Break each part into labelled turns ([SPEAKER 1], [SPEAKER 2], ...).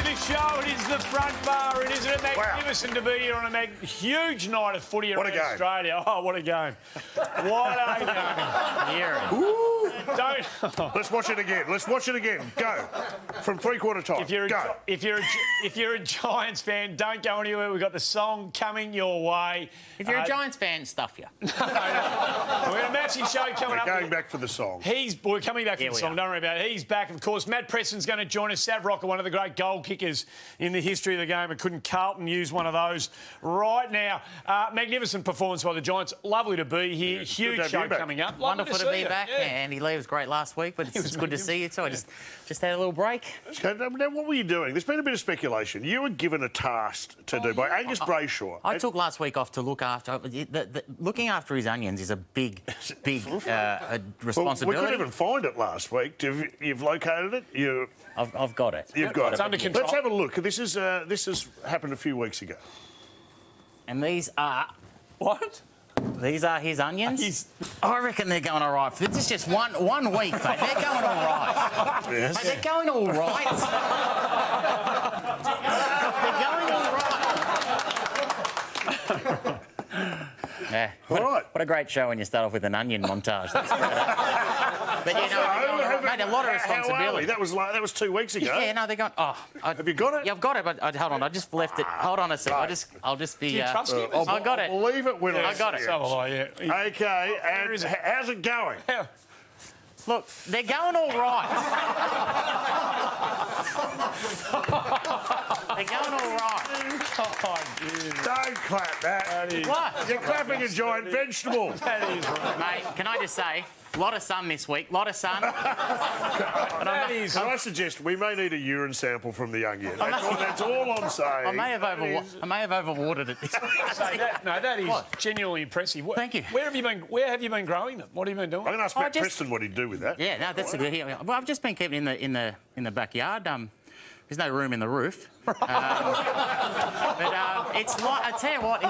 [SPEAKER 1] the show. It is the front bar. It is magnificent to be here on a huge night of footy around Australia. Oh, what a game. What a game. Don't...
[SPEAKER 2] Let's watch it again. Let's watch it again. Go. From three-quarter time.
[SPEAKER 1] If you're a Giants fan, don't go anywhere. We've got the song coming your way.
[SPEAKER 3] If you're a Giants fan, stuff you.
[SPEAKER 1] We've got a massive show coming up.
[SPEAKER 2] We're going back for the song.
[SPEAKER 1] We're coming back for the song. Don't worry about it. He's back. Of course, Matt Preston's going to join us. Sav Rocker, one of the great goal kickers in the history of the game. And couldn't Carlton use one of those right now? Magnificent performance by the Giants. Lovely to be here.
[SPEAKER 2] Yeah,
[SPEAKER 1] huge show coming up.
[SPEAKER 3] Wonderful to be back. Yeah. Andy Lee was great last week, but it's good to see you too. I just had a little break.
[SPEAKER 2] Okay, now, what were you doing? There's been a bit of speculation. You were given a task to do by Angus Brayshaw.
[SPEAKER 3] I took last week off to look after... looking after his onions is a big responsibility.
[SPEAKER 2] Well, we couldn't even find it last week. You've located it?
[SPEAKER 3] I've got it.
[SPEAKER 2] You've got it.
[SPEAKER 1] It's under control.
[SPEAKER 2] Let's have a look. This has happened a few weeks ago.
[SPEAKER 3] And these are...
[SPEAKER 1] What?
[SPEAKER 3] These are his onions. I reckon they're going all right. This is just one week, mate. They're going all right.
[SPEAKER 2] Yes.
[SPEAKER 3] Mate, they're going all right. They're going all right. Yeah. What a great show when you start off with an onion montage. That's great. But, you know, mate, a lot of responsibility.
[SPEAKER 2] That was 2 weeks ago.
[SPEAKER 3] Yeah, no, they're going...
[SPEAKER 2] Have you got it?
[SPEAKER 3] Yeah, I've got it, but hold on. I just left it. Hold on a sec.
[SPEAKER 2] Right.
[SPEAKER 3] I'll just be...
[SPEAKER 1] Do you trust him?
[SPEAKER 3] I got it.
[SPEAKER 2] I'll believe it when
[SPEAKER 3] I got it.
[SPEAKER 1] So will I, yeah.
[SPEAKER 2] Okay, and how's it going?
[SPEAKER 3] Look, they're going all right. They're going all right.
[SPEAKER 2] Don't clap that.
[SPEAKER 3] What?
[SPEAKER 2] You're clapping a giant vegetable.
[SPEAKER 1] That is right.
[SPEAKER 3] Mate, can I just say, a lot of sun this week. A lot of sun.
[SPEAKER 2] Can I suggest we may need a urine sample from the young year? That's all I'm saying.
[SPEAKER 3] I may have overwatered it.
[SPEAKER 1] That is genuinely impressive.
[SPEAKER 3] Thank you.
[SPEAKER 1] Where have you been growing them? What have you been doing?
[SPEAKER 2] I'm going to ask Matt Preston what he'd do with that.
[SPEAKER 3] Yeah, no, that's a good... Well, I've just been keeping in the backyard. There's no room in the roof. But it's like... I tell you what,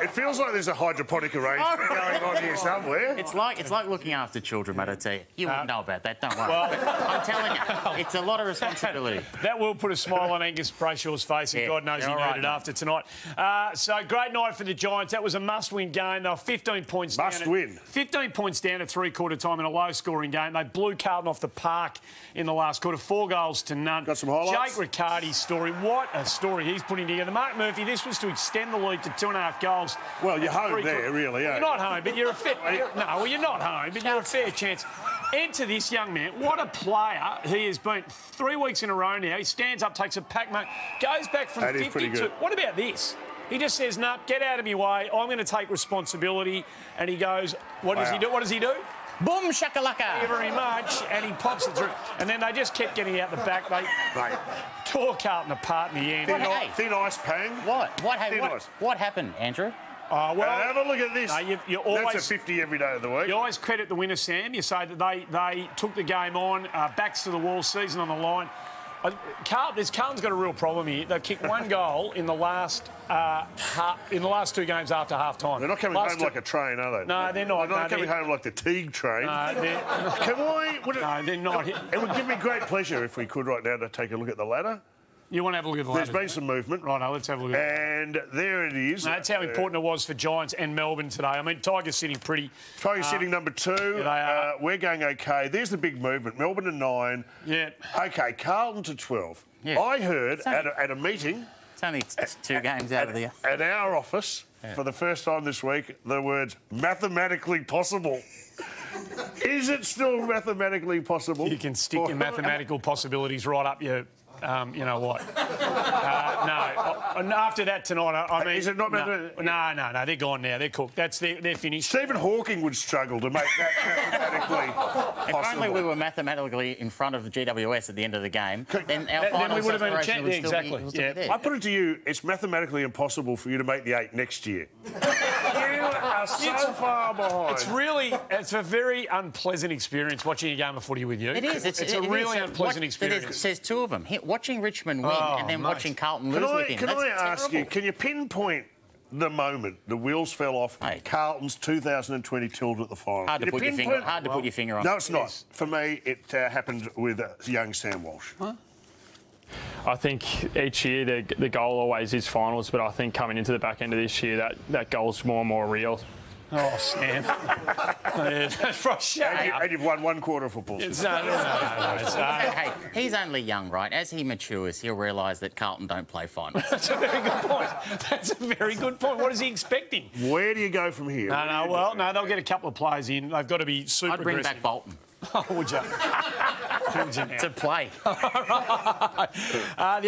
[SPEAKER 2] It feels like there's a hydroponic arrangement going on here somewhere.
[SPEAKER 3] It's like looking after children, mate, I tell you. You wouldn't know about that, don't worry. I'm telling you, it's a lot of responsibility.
[SPEAKER 1] That will put a smile on Angus Brayshaw's face, and God knows he needed it after tonight. So, great night for the Giants. That was a must-win game. They were 15 points down. 15 points down at three-quarter time in a low-scoring game. They blew Carlton off the park in the last quarter, 4 goals to none.
[SPEAKER 2] Got some highlights?
[SPEAKER 1] Jake Riccardi's story. What a story he's putting together. Mark Murphy, this was to extend the lead to 2.5 goals.
[SPEAKER 2] Well, you're home there, really,
[SPEAKER 1] You're not home, but you're a fair... you're not home, but you're a fair chance. Enter this young man. What a player he has been. 3 weeks in a row now. He stands up, takes a pack, mate, goes back from 52. What about this? He just says, "No, get out of my way. I'm going to take responsibility." And he goes, what does he do? What does he do?
[SPEAKER 3] Boom shakalaka.
[SPEAKER 1] Thank you very much. And he pops it through. And then they just kept getting out the back. They tore Carlton apart in the end.
[SPEAKER 2] Thin ice pang.
[SPEAKER 3] What happened, Andrew?
[SPEAKER 2] Well, have a look at this.
[SPEAKER 1] You always,
[SPEAKER 2] that's a 50 every day of the week.
[SPEAKER 1] You always credit the winner, Sam. You say that they took the game on, backs to the wall, season on the line. Carlton's got a real problem here. They've kicked 1 goal in the last 2 games after half time.
[SPEAKER 2] They're not coming home like a train, are they?
[SPEAKER 1] No, they're not.
[SPEAKER 2] They're not coming home like the Teague train. No,
[SPEAKER 1] they're not.
[SPEAKER 2] It would give me great pleasure if we could right now to take a look at the ladder.
[SPEAKER 1] You want to have a look at the ladder?
[SPEAKER 2] There's been some movement.
[SPEAKER 1] Right, let's have a look at it.
[SPEAKER 2] And there it is.
[SPEAKER 1] That's how important it was for Giants and Melbourne today. I mean, Tigers sitting pretty...
[SPEAKER 2] Tigers sitting number 2.
[SPEAKER 1] They are.
[SPEAKER 2] We're going OK. There's the big movement. Melbourne to 9.
[SPEAKER 1] Yeah.
[SPEAKER 2] OK, Carlton to 12.
[SPEAKER 3] Yeah.
[SPEAKER 2] I heard at a meeting...
[SPEAKER 3] It's only 2 games out of the...
[SPEAKER 2] At our office, for the first time this week, the words mathematically possible. Is it still mathematically possible?
[SPEAKER 1] You can stick your mathematical possibilities right up your... you know what? No. After that tonight, I mean...
[SPEAKER 2] Is it not...
[SPEAKER 1] No. They're gone now. They're cooked. They're finished.
[SPEAKER 2] Stephen Hawking would struggle to make that mathematically possible.
[SPEAKER 3] If only we were mathematically in front of the GWS at the end are the game, then our final
[SPEAKER 1] we would have been a chance.
[SPEAKER 3] Exactly.
[SPEAKER 2] I put it to you, it's mathematically impossible for you to make the 8 next year. You are so far behind.
[SPEAKER 1] It's a very unpleasant experience watching a game of footy with you.
[SPEAKER 3] It is.
[SPEAKER 1] It's a really unpleasant experience.
[SPEAKER 3] There's 2 of them. Watching Richmond win and then watching Carlton lose with him.
[SPEAKER 2] Can I ask you, can you pinpoint the moment the wheels fell off Carlton's 2020 tilt at the final.
[SPEAKER 3] Hard to put your finger on.
[SPEAKER 2] No, it's not. For me, it happened with young Sam Walsh.
[SPEAKER 4] Huh? I think each year the goal always is finals, but I think coming into the back end of this year, that goal's more and more real.
[SPEAKER 1] Oh, Sam. That's frustrating.
[SPEAKER 2] And you've won one quarter of football.
[SPEAKER 3] Hey, he's only young, right? As he matures, he'll realise that Carlton don't play finals.
[SPEAKER 1] That's a very good point. That's a very good point. What is he expecting?
[SPEAKER 2] Where do you go from here?
[SPEAKER 1] No, they'll get a couple of players in. They've got to be super
[SPEAKER 3] I'd bring
[SPEAKER 1] aggressive.
[SPEAKER 3] back Bolton.
[SPEAKER 1] Oh, would you?
[SPEAKER 3] To play.
[SPEAKER 1] The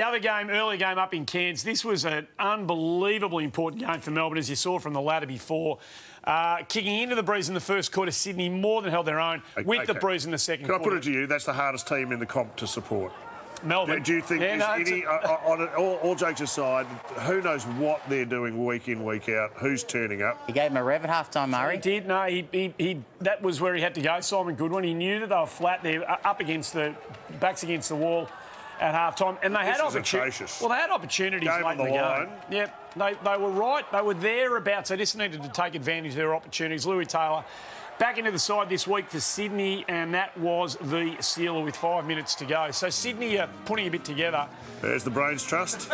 [SPEAKER 1] other game, early game up in Cairns, this was an unbelievably important game for Melbourne, as you saw from the ladder before. Kicking into the Breeze in the first quarter, Sydney more than held their own with the Breeze in the second quarter.
[SPEAKER 2] Can I put it to you, that's the hardest team in the comp to support?
[SPEAKER 1] Melbourne.
[SPEAKER 2] Do you think all jokes aside, who knows what they're doing week in, week out? Who's turning up?
[SPEAKER 3] He gave him a rev at half-time, Murray.
[SPEAKER 1] He did. No, that was where he had to go, Simon Goodwin. He knew that they were flat there, backs against the wall at half-time. And they had opportunities. Well, they had opportunities late in the game. Yep, they were right. They were thereabouts. They just needed to take advantage of their opportunities. Louis Taylor back into the side this week for Sydney, and that was the sealer with 5 minutes to go. So Sydney are putting a bit together.
[SPEAKER 2] There's the Brains Trust.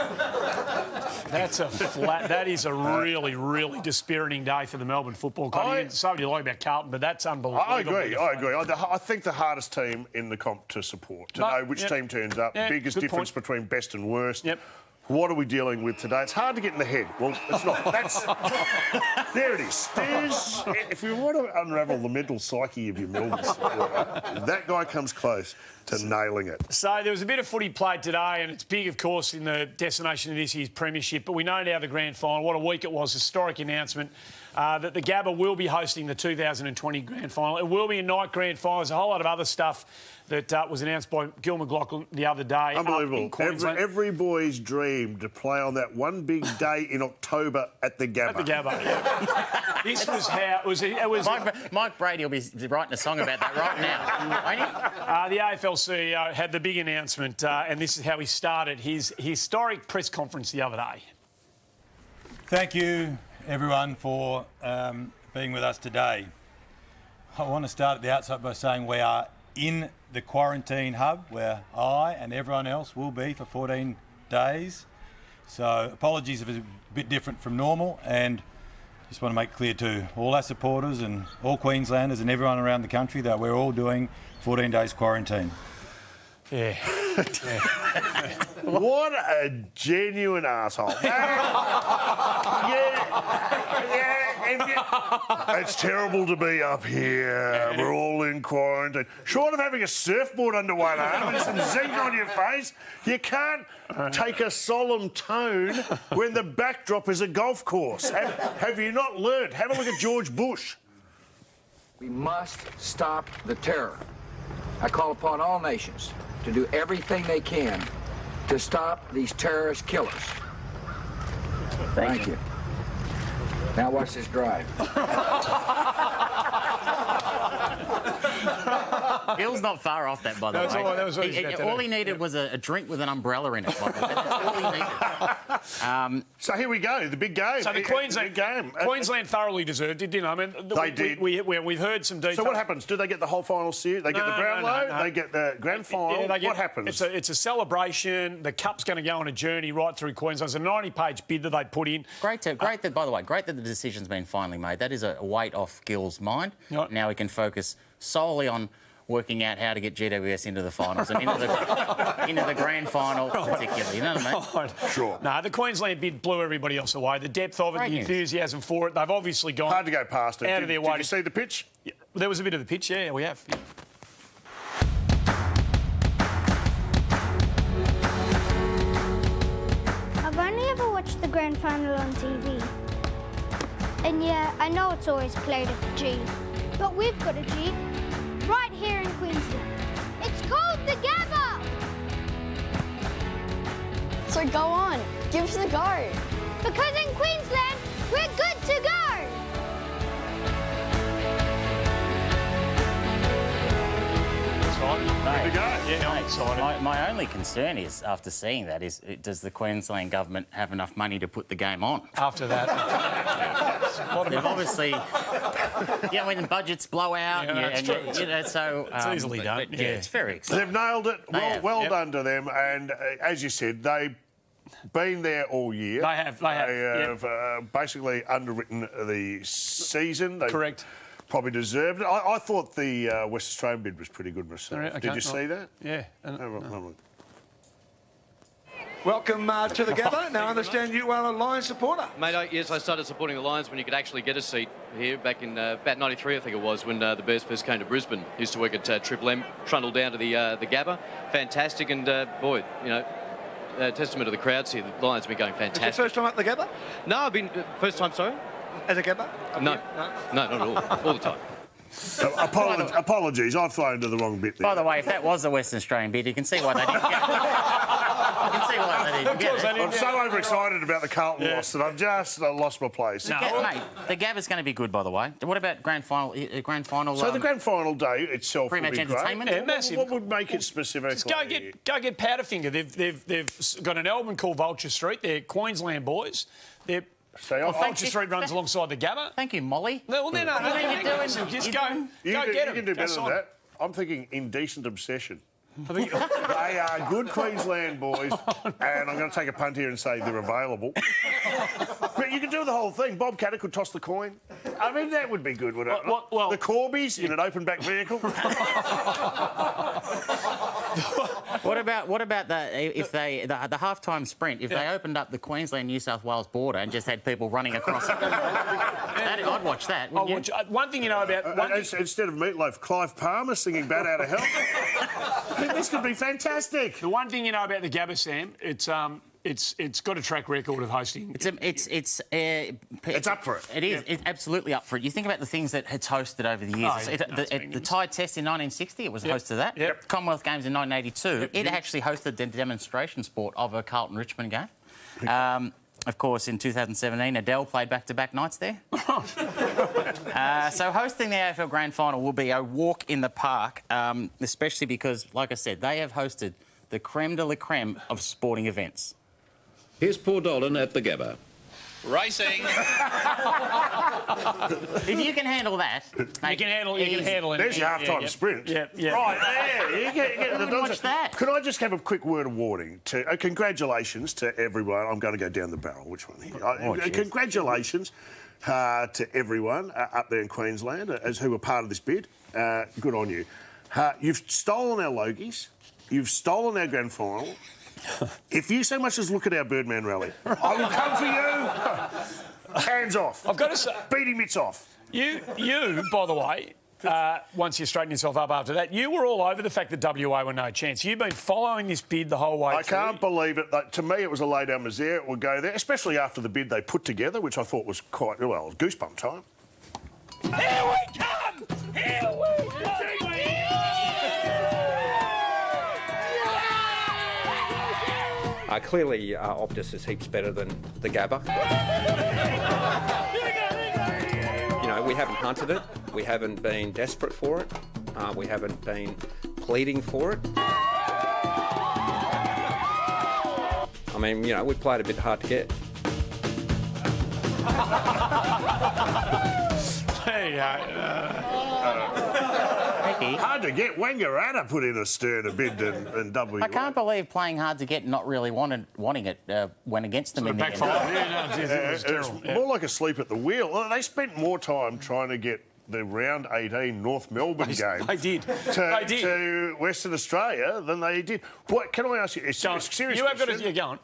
[SPEAKER 1] That's a flat. That is a really, really dispiriting day for the Melbourne Football Club. Somebody like about Carlton, but that's unbelievable.
[SPEAKER 2] I agree. I think the hardest team in the comp to support, to know which team turns up, biggest difference between best and worst.
[SPEAKER 1] Yep.
[SPEAKER 2] What are we dealing with today? It's hard to get in the head. Well, it's not. There it is. If you want to unravel the mental psyche of your Melbourne supporter, that guy comes close to nailing it.
[SPEAKER 1] So there was a bit of footy played today, and it's big, of course, in the destination of this year's premiership. But we know now the grand final. What a week it was! Historic announcement that the Gabba will be hosting the 2020 grand final. It will be a night grand final. There's a whole lot of other stuff that was announced by Gil McLachlan the other day.
[SPEAKER 2] Unbelievable. Every boy's dream to play on that one big day in October at the Gabba.
[SPEAKER 1] At the Gabba, yeah. This was how it was.
[SPEAKER 3] Mike Brady will be writing a song about that right now, won't he?
[SPEAKER 1] The AFL CEO had the big announcement, and this is how he started his historic press conference the other day.
[SPEAKER 5] Thank you, everyone, for being with us today. I want to start at the outset by saying we are in the quarantine hub where I and everyone else will be for 14 days. So apologies if it's a bit different from normal, and just want to make clear to all our supporters and all Queenslanders and everyone around the country that we're all doing 14 days quarantine.
[SPEAKER 1] Yeah.
[SPEAKER 2] What a genuine asshole. It's terrible to be up here. We're all in quarantine. Short of having a surfboard under one arm and some zinc on your face, you can't take a solemn tone when the backdrop is a golf course. Have you not learned? Have a look at George Bush.
[SPEAKER 6] We must stop the terror. I call upon all nations to do everything they can to stop these terrorist killers. Thank you. Now watch this drive.
[SPEAKER 3] Bill's not far off that, by the way. All he needed was a drink with an umbrella in it, Michael. That's all he needed.
[SPEAKER 2] So here we go, the big game.
[SPEAKER 1] So the Queensland thoroughly deserved it, didn't I mean,
[SPEAKER 2] they did.
[SPEAKER 1] We've heard some details.
[SPEAKER 2] So what happens? Do they get the whole final series? They get the Brownlow? They get the grand final? What happens?
[SPEAKER 1] It's a celebration. The Cup's going to go on a journey right through Queensland. It's a 90-page bid that they put in.
[SPEAKER 3] Great that, by the way, great that the decision's been finally made. That is a weight off Gil's mind.
[SPEAKER 1] Right.
[SPEAKER 3] Now he can focus solely on working out how to get GWS into the finals and into the grand final particularly. You know what I mean?
[SPEAKER 2] Sure.
[SPEAKER 1] No, the Queensland bid blew everybody else away. The depth of it, the enthusiasm for it, they've obviously gone...
[SPEAKER 2] Hard to go past it.
[SPEAKER 1] Out of their way.
[SPEAKER 2] Did you see the pitch?
[SPEAKER 1] Yeah, there was a bit of the pitch, yeah, we have. Yeah.
[SPEAKER 7] I've only ever watched the grand final on TV. And yeah, I know it's always played at the G. But we've got a G right here in Queensland. It's called the Gabba!
[SPEAKER 8] So go on, give us a go.
[SPEAKER 7] Because in Queensland, we're good to go!
[SPEAKER 1] That's right.
[SPEAKER 2] to go.
[SPEAKER 1] Yeah, I'm excited.
[SPEAKER 3] My only concern is, after seeing that, is does the Queensland government have enough money to put the game on?
[SPEAKER 1] After that,
[SPEAKER 3] They've obviously, when budgets blow out, so
[SPEAKER 1] it's easily done.
[SPEAKER 3] But, it's very exciting.
[SPEAKER 2] They've nailed it. Well done to them. And as you said, they've been there all year.
[SPEAKER 1] They have. They
[SPEAKER 2] have basically underwritten the season.
[SPEAKER 1] Correct.
[SPEAKER 2] Probably deserved it. I thought the West Australian bid was pretty good myself.
[SPEAKER 1] Okay.
[SPEAKER 2] Did you see that?
[SPEAKER 1] Yeah.
[SPEAKER 9] Welcome to the Gabba. Now, I understand you are a Lions supporter.
[SPEAKER 10] Mate, yes, I started supporting the Lions when you could actually get a seat here back in about 93, I think it was, when the Bears first came to Brisbane. Used to work at Triple M, trundled down to the Gabba. Fantastic, and boy, testament to the crowds here. The Lions have been going fantastic.
[SPEAKER 9] Is it your first time at the Gabba?
[SPEAKER 10] No, I've been first time. Sorry,
[SPEAKER 9] as a Gabba?
[SPEAKER 10] No, not at all the time.
[SPEAKER 2] Apologies, I've flown to the wrong bit there.
[SPEAKER 3] By the way, if that was the Western Australian bid, you can see why they didn't get it. You can see why they didn't get it.
[SPEAKER 2] I'm so overexcited about the Carlton loss that I've just lost my place.
[SPEAKER 3] Mate, the Gabba's going to be good, by the way. What about grand final?
[SPEAKER 2] So the grand final day itself
[SPEAKER 3] pretty
[SPEAKER 2] would
[SPEAKER 3] much
[SPEAKER 2] be
[SPEAKER 3] entertainment.
[SPEAKER 2] great.
[SPEAKER 1] Yeah, massive.
[SPEAKER 2] What would make it specific?
[SPEAKER 1] Go get Powderfinger. They've got an album called Vulture Street. They're Queensland boys. Vulture Street runs alongside the Gabba.
[SPEAKER 3] Thank you, Molly.
[SPEAKER 1] No, they're not. Just go get them.
[SPEAKER 2] You can do better than that. I'm thinking Indecent Obsession. They are good Queensland boys, and I'm going to take a punt here and say they're available. But you can do the whole thing. Bob Catter could toss the coin. I mean, that would be good, wouldn't it?
[SPEAKER 1] Well,
[SPEAKER 2] the Corbies in an open back vehicle.
[SPEAKER 3] What about the halftime sprint? If they opened up the Queensland New South Wales border and just had people running across it, I'd watch that.
[SPEAKER 1] One thing you know about
[SPEAKER 2] instead of Meatloaf, Clive Palmer singing "Bat Out of Hell." This could be fantastic.
[SPEAKER 1] The one thing you know about the Gabba, Sam, it's got a track record of hosting.
[SPEAKER 2] It's up for it.
[SPEAKER 3] It is. It's absolutely up for it. You think about the things that it's hosted over the years. The Tide Test in 1960, it was host to that.
[SPEAKER 1] Yep.
[SPEAKER 3] Commonwealth Games in 1982, it actually hosted the demonstration sport of a Carlton Richmond game. Of course, in 2017, Adele played back-to-back nights there. So hosting the AFL Grand Final will be a walk in the park, especially because, like I said, they have hosted the creme de la creme of sporting events.
[SPEAKER 11] Here's Paul Dolan at the Gabba.
[SPEAKER 10] Racing.
[SPEAKER 3] If you can handle that, mate,
[SPEAKER 1] you can handle it.
[SPEAKER 2] There's your half-time sprint.
[SPEAKER 1] Yeah.
[SPEAKER 2] Right there. You get
[SPEAKER 3] watch that.
[SPEAKER 2] Could I just have a quick word of warning? Congratulations to everyone. I'm going to go down the barrel. Which one here? Congratulations to everyone up there in Queensland who were part of this bid. Good on you. You've stolen our Logies. You've stolen our grand final. If you so much as look at our Birdman rally, I will come for you. Hands off.
[SPEAKER 1] I've got to say,
[SPEAKER 2] beating mitts off.
[SPEAKER 1] You, by the way, once you straighten yourself up after that, you were all over the fact that WA were no chance. You've been following this bid the whole way through.
[SPEAKER 2] I can't believe it. To me, it was a lay-down misère. It would go there, especially after the bid they put together, which I thought was quite, well, goosebump time.
[SPEAKER 1] Here we come! Here we come!
[SPEAKER 12] Clearly, Optus is heaps better than the Gabba. We haven't hunted it. We haven't been desperate for it. We haven't been pleading for it. I mean, we played a bit hard to get.
[SPEAKER 2] Hard to get. Wangaratta put in a sterner bid than WA.
[SPEAKER 3] I can't believe playing hard to get and not really wanting it went against them in the end.
[SPEAKER 2] It's more like a sleep at the wheel. They spent more time trying to get the round 18 North Melbourne game to Western Australia than they did. What can I ask you? Seriously,
[SPEAKER 1] you have got to go on.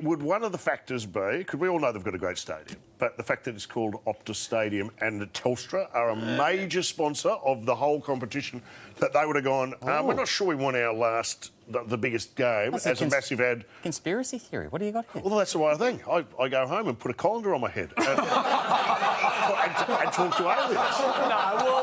[SPEAKER 2] Would one of the factors be, because we all know they've got a great stadium, but the fact that it's called Optus Stadium and Telstra are a major sponsor of the whole competition, that they would have gone, we're not sure we want our the biggest game as a massive ad.
[SPEAKER 3] Conspiracy theory. What do you got here?
[SPEAKER 2] Well, that's the way I think. I go home and put a colander on my head. And and talk to aliens.
[SPEAKER 1] No, well,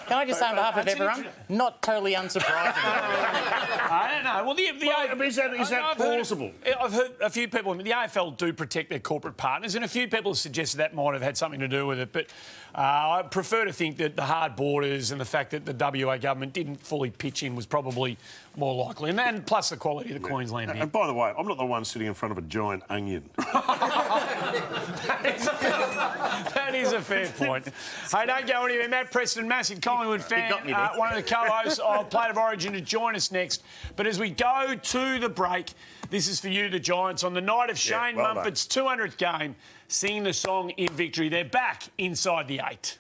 [SPEAKER 3] Can I just say on behalf of everyone, not totally unsurprising.
[SPEAKER 1] I don't know. Well,
[SPEAKER 2] is that plausible?
[SPEAKER 1] I've heard a few people. The AFL do protect their corporate partners, and a few people have suggested that might have had something to do with it. But I prefer to think that the hard borders and the fact that the WA government didn't fully pitch in was probably more likely, and plus the quality of the Queensland.
[SPEAKER 2] And by the way, I'm not the one sitting in front of a giant onion.
[SPEAKER 1] That is a fair point. Hey, don't go anywhere. Matt Preston, massive Collingwood fan, one of the co-hosts of Plate of Origin, to join us next. But as we go to the break, this is for you, the Giants, on the night of Shane Mumford's 200th game, singing the song In Victory. They're back inside the 8.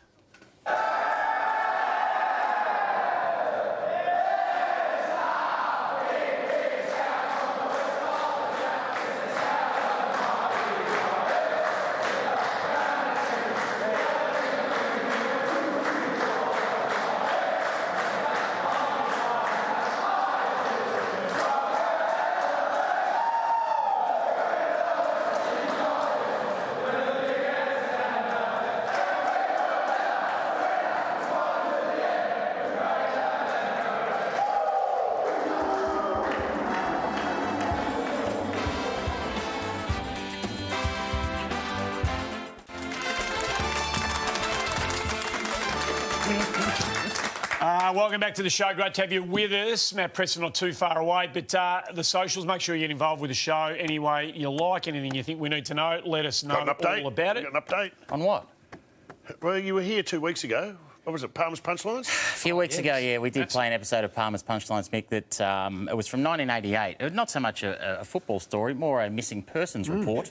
[SPEAKER 1] Welcome back to the show. Great to have you with us. Matt Preston not too far away, but the socials, make sure you get involved with the show any way you like. Anything you think we need to know, let us know all about it.
[SPEAKER 2] Got an update?
[SPEAKER 3] On what?
[SPEAKER 2] Well, you were here 2 weeks ago. What was it, Palmer's Punchlines?
[SPEAKER 3] A few weeks ago, yeah, we did play an episode of Palmer's Punchlines, Mick, that it was from 1988. Not so much a football story, more a missing persons report.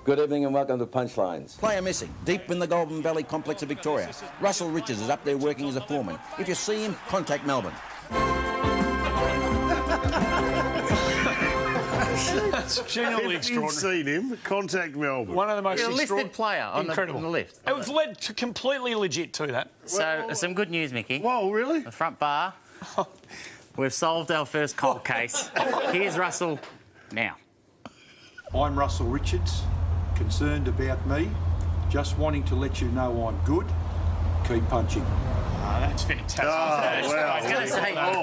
[SPEAKER 13] Good evening and welcome to Punchlines.
[SPEAKER 14] Player missing, deep in the Golden Valley complex of Victoria. Russell Richards is up there working as a foreman. If you see him, contact Melbourne.
[SPEAKER 1] That's genuinely extraordinary.
[SPEAKER 2] If you've seen him, contact Melbourne.
[SPEAKER 1] One of the most
[SPEAKER 3] listed player on the lift.
[SPEAKER 1] It was led to completely legit to that.
[SPEAKER 3] So, some good news, Mickey.
[SPEAKER 2] Whoa, really?
[SPEAKER 3] The front bar. We've solved our first cold case. Here's Russell now.
[SPEAKER 15] I'm Russell Richards. Concerned about me, just wanting to let you know I'm good. Keep punching.
[SPEAKER 1] Oh, that's fantastic.
[SPEAKER 3] I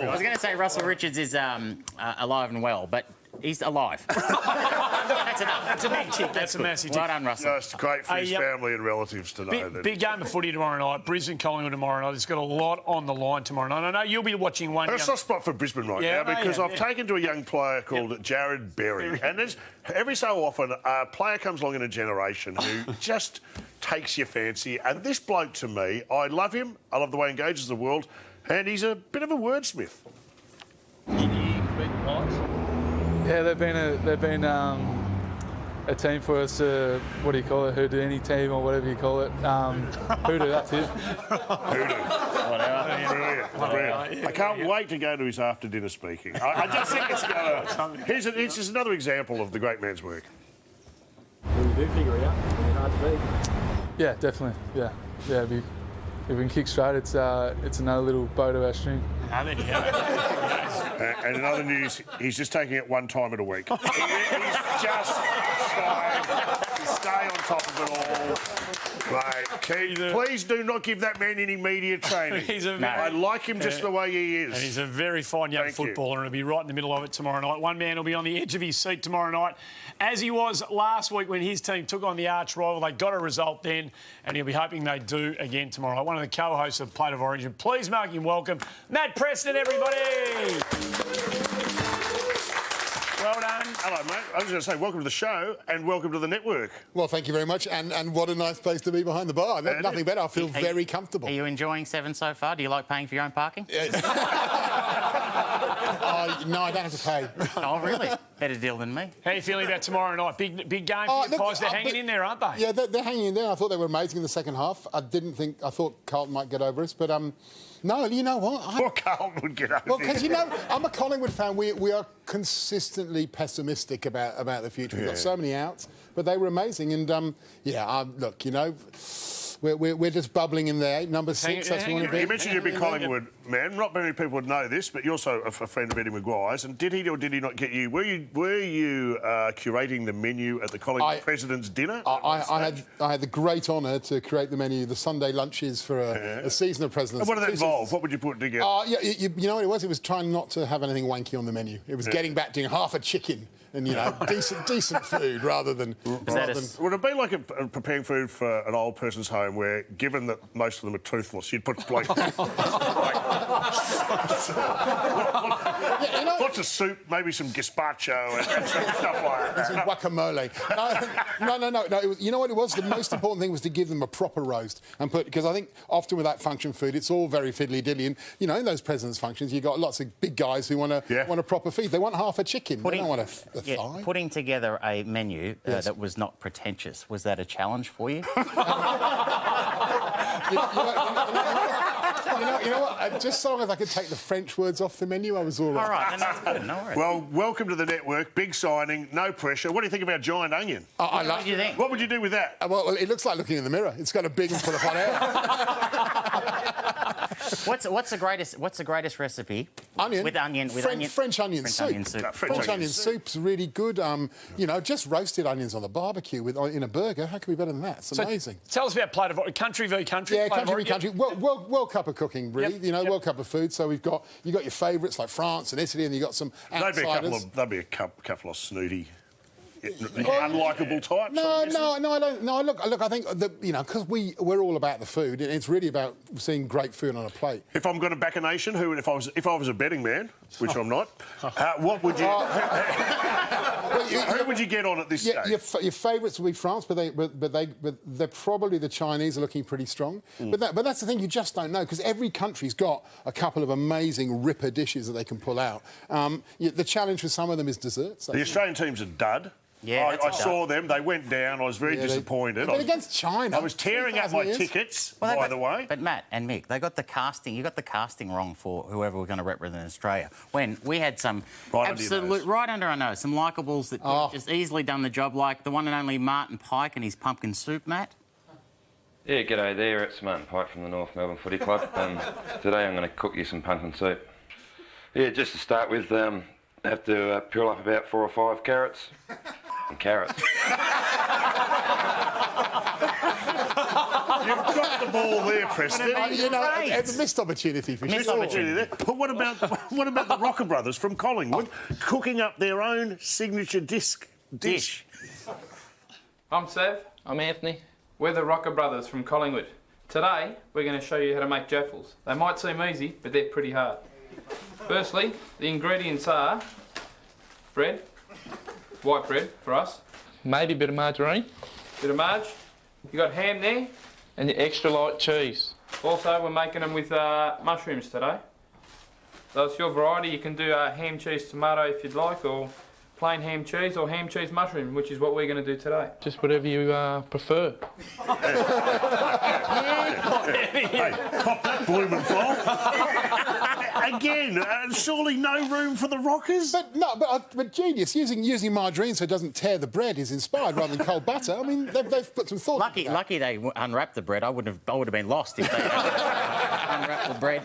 [SPEAKER 3] was going to say Russell Richards is alive and well, but he's alive. That's enough.
[SPEAKER 1] That's a big tick. That's a massive tick.
[SPEAKER 3] Well done, Russell.
[SPEAKER 2] Just great for his family and relatives to know that.
[SPEAKER 1] Big game of footy tomorrow night. Brisbane Collingwood tomorrow night. It's got a lot on the line tomorrow night. I know you'll be watching one.
[SPEAKER 2] There's a soft spot for Brisbane now because I've taken to a young player called Jared Berry. And there's, every so often a player comes along in a generation who just takes your fancy. And this bloke, to me, I love him. I love the way he engages the world. And he's a bit of a wordsmith.
[SPEAKER 16] Yeah, they've been a team for us. What do you call it? Houdini team or whatever you call it. Hoodoo, that's it.
[SPEAKER 2] Hoodoo. Brilliant. I can't wait to go to his after dinner speaking. I just think it's going to. Here's just another example of the great man's work.
[SPEAKER 16] We do figure it out. Hard to beat. Yeah, definitely. Yeah. If we can kick straight, it's another little bow to our string.
[SPEAKER 2] And in other news, he's just taking it one time a week. He's just trying to stay on top of it all. Mate, please do not give that man any media training. I like him just the way he is.
[SPEAKER 1] And he's a very fine young footballer and he'll be right in the middle of it tomorrow night. One man will be on the edge of his seat tomorrow night, as he was last week when his team took on the arch rival. They got a result then, and he'll be hoping they do again tomorrow. One of the co-hosts of Plate of Origin. Please make him welcome, Matt Preston, everybody. Well done.
[SPEAKER 2] Hello, mate. I was going to say welcome to the show and welcome to the network.
[SPEAKER 17] Well, thank you very much, and what a nice place to be behind the bar. Nothing better. I feel very comfortable.
[SPEAKER 3] Are you enjoying Seven so far? Do you like paying for your own parking?
[SPEAKER 17] No, I don't have to pay.
[SPEAKER 3] Oh, really? Better deal than me.
[SPEAKER 1] How are you feeling about tomorrow night? Big game for you guys. They're hanging in there, aren't they?
[SPEAKER 17] Yeah, they're hanging in there. I thought they were amazing in the second half. I thought Carlton might get over us, but no, you know what?
[SPEAKER 2] Poor Carlton would get over.
[SPEAKER 17] Well, because I'm a Collingwood fan. We are consistently pessimistic about the future. We've got so many outs, but they were amazing. And look, we're just bubbling in there. Number 6, that's what we want to be.
[SPEAKER 2] You mentioned you're a big Collingwood man. Not many people would know this, but you're also a friend of Eddie Maguire's. And did he or did he not get you? Were you curating the menu at the Collingwood President's dinner?
[SPEAKER 17] I had the great honour to create the menu, the Sunday lunches for a season of Presidents.
[SPEAKER 2] And what did that involve? What would you put together?
[SPEAKER 17] You know what it was? It was trying not to have anything wanky on the menu. It was getting back to half a chicken and, you know, decent food rather than...
[SPEAKER 2] Would it be like preparing food for an old person's home where, given that most of them are toothless, you'd put like... lots of soup, maybe some gazpacho and stuff like that.
[SPEAKER 17] Some guacamole. No. It was, you know what it was? The most important thing was to give them a proper roast and because I think often with that function food, it's all very fiddly-diddly. And, you know, in those presidents' functions, you've got lots of big guys who want a proper feed. They want half a chicken. They don't want a thigh.
[SPEAKER 3] Putting together a menu that was not pretentious, was that a challenge for you?
[SPEAKER 17] You know what? Just so long as I could take the French words off the menu, I was all right.
[SPEAKER 3] All right, then that's good. No worries.
[SPEAKER 2] Well, welcome to the network. Big signing, no pressure. What do you think about Giant Onion?
[SPEAKER 3] What do you think?
[SPEAKER 2] What would you do with that?
[SPEAKER 17] Well, it looks like looking in the mirror. It's got a big and full of hot air.
[SPEAKER 3] What's the greatest recipe?
[SPEAKER 17] Onion.
[SPEAKER 3] With onion.
[SPEAKER 17] French onion soup. French onion soup's really good. You know, just roasted onions on the barbecue in a burger. How can we be better than that? It's amazing.
[SPEAKER 1] Tell us about Plate of Origin. Country v country.
[SPEAKER 17] Yeah, country v country. World Cup of cooking, really. You know, World Cup of food. So you got your favourites like France and Italy, and you got some outsiders.
[SPEAKER 2] There'd be a couple of snooty, unlikable types.
[SPEAKER 17] No, I don't. No, look. I think because we're all about the food, and it's really about seeing great food on a plate.
[SPEAKER 2] If I'm going to back a nation, if I was a betting man, which I'm not, what would you? Who would you get on at this stage?
[SPEAKER 17] Your favourites will be France, but they're probably the Chinese are looking pretty strong. But that's the thing, you just don't know because every country's got a couple of amazing ripper dishes that they can pull out. The challenge for some of them is desserts.
[SPEAKER 2] The Australian team's a dud.
[SPEAKER 3] Yeah,
[SPEAKER 2] I saw them. They went down. I was very disappointed.
[SPEAKER 17] But against China,
[SPEAKER 2] I was tearing up my tickets. By the way,
[SPEAKER 3] but Matt and Mick, they got the casting. You got the casting wrong for whoever were going to represent Australia. When we had some right under our nose, some likeables that just easily done the job, like the one and only Martin Pike and his pumpkin soup, Matt.
[SPEAKER 18] Yeah, g'day there. It's Martin Pike from the North Melbourne Footy Club. Today I'm going to cook you some pumpkin soup. Yeah, just to start with, I have to peel up about 4 or 5 carrots. Carrots.
[SPEAKER 2] You've got the ball there, Preston.
[SPEAKER 17] It's a missed opportunity for
[SPEAKER 2] missed opportunity there. But what about the Rocker Brothers from Collingwood cooking up their own signature dish?
[SPEAKER 19] I'm Sev. I'm Anthony. We're the Rocker Brothers from Collingwood. Today we're going to show you how to make jaffles. They might seem easy, but they're pretty hard. Firstly, the ingredients are bread. White bread for us.
[SPEAKER 20] Maybe a bit of margarine.
[SPEAKER 19] Bit of marge. You got ham there.
[SPEAKER 20] And your extra light cheese.
[SPEAKER 19] Also, we're making them with mushrooms today. So it's your variety. You can do ham, cheese, tomato if you'd like, or plain ham, cheese, or ham, cheese, mushroom, which is what we're going to do today.
[SPEAKER 20] Just whatever you prefer.
[SPEAKER 2] Hey, pop that Blumenthal. Again, surely no room for the Rockers?
[SPEAKER 17] But genius, using margarine so it doesn't tear the bread is inspired rather than cold butter. I mean, they've put some thought.
[SPEAKER 3] Lucky they unwrapped the bread. I would have been lost if they unwrapped the bread.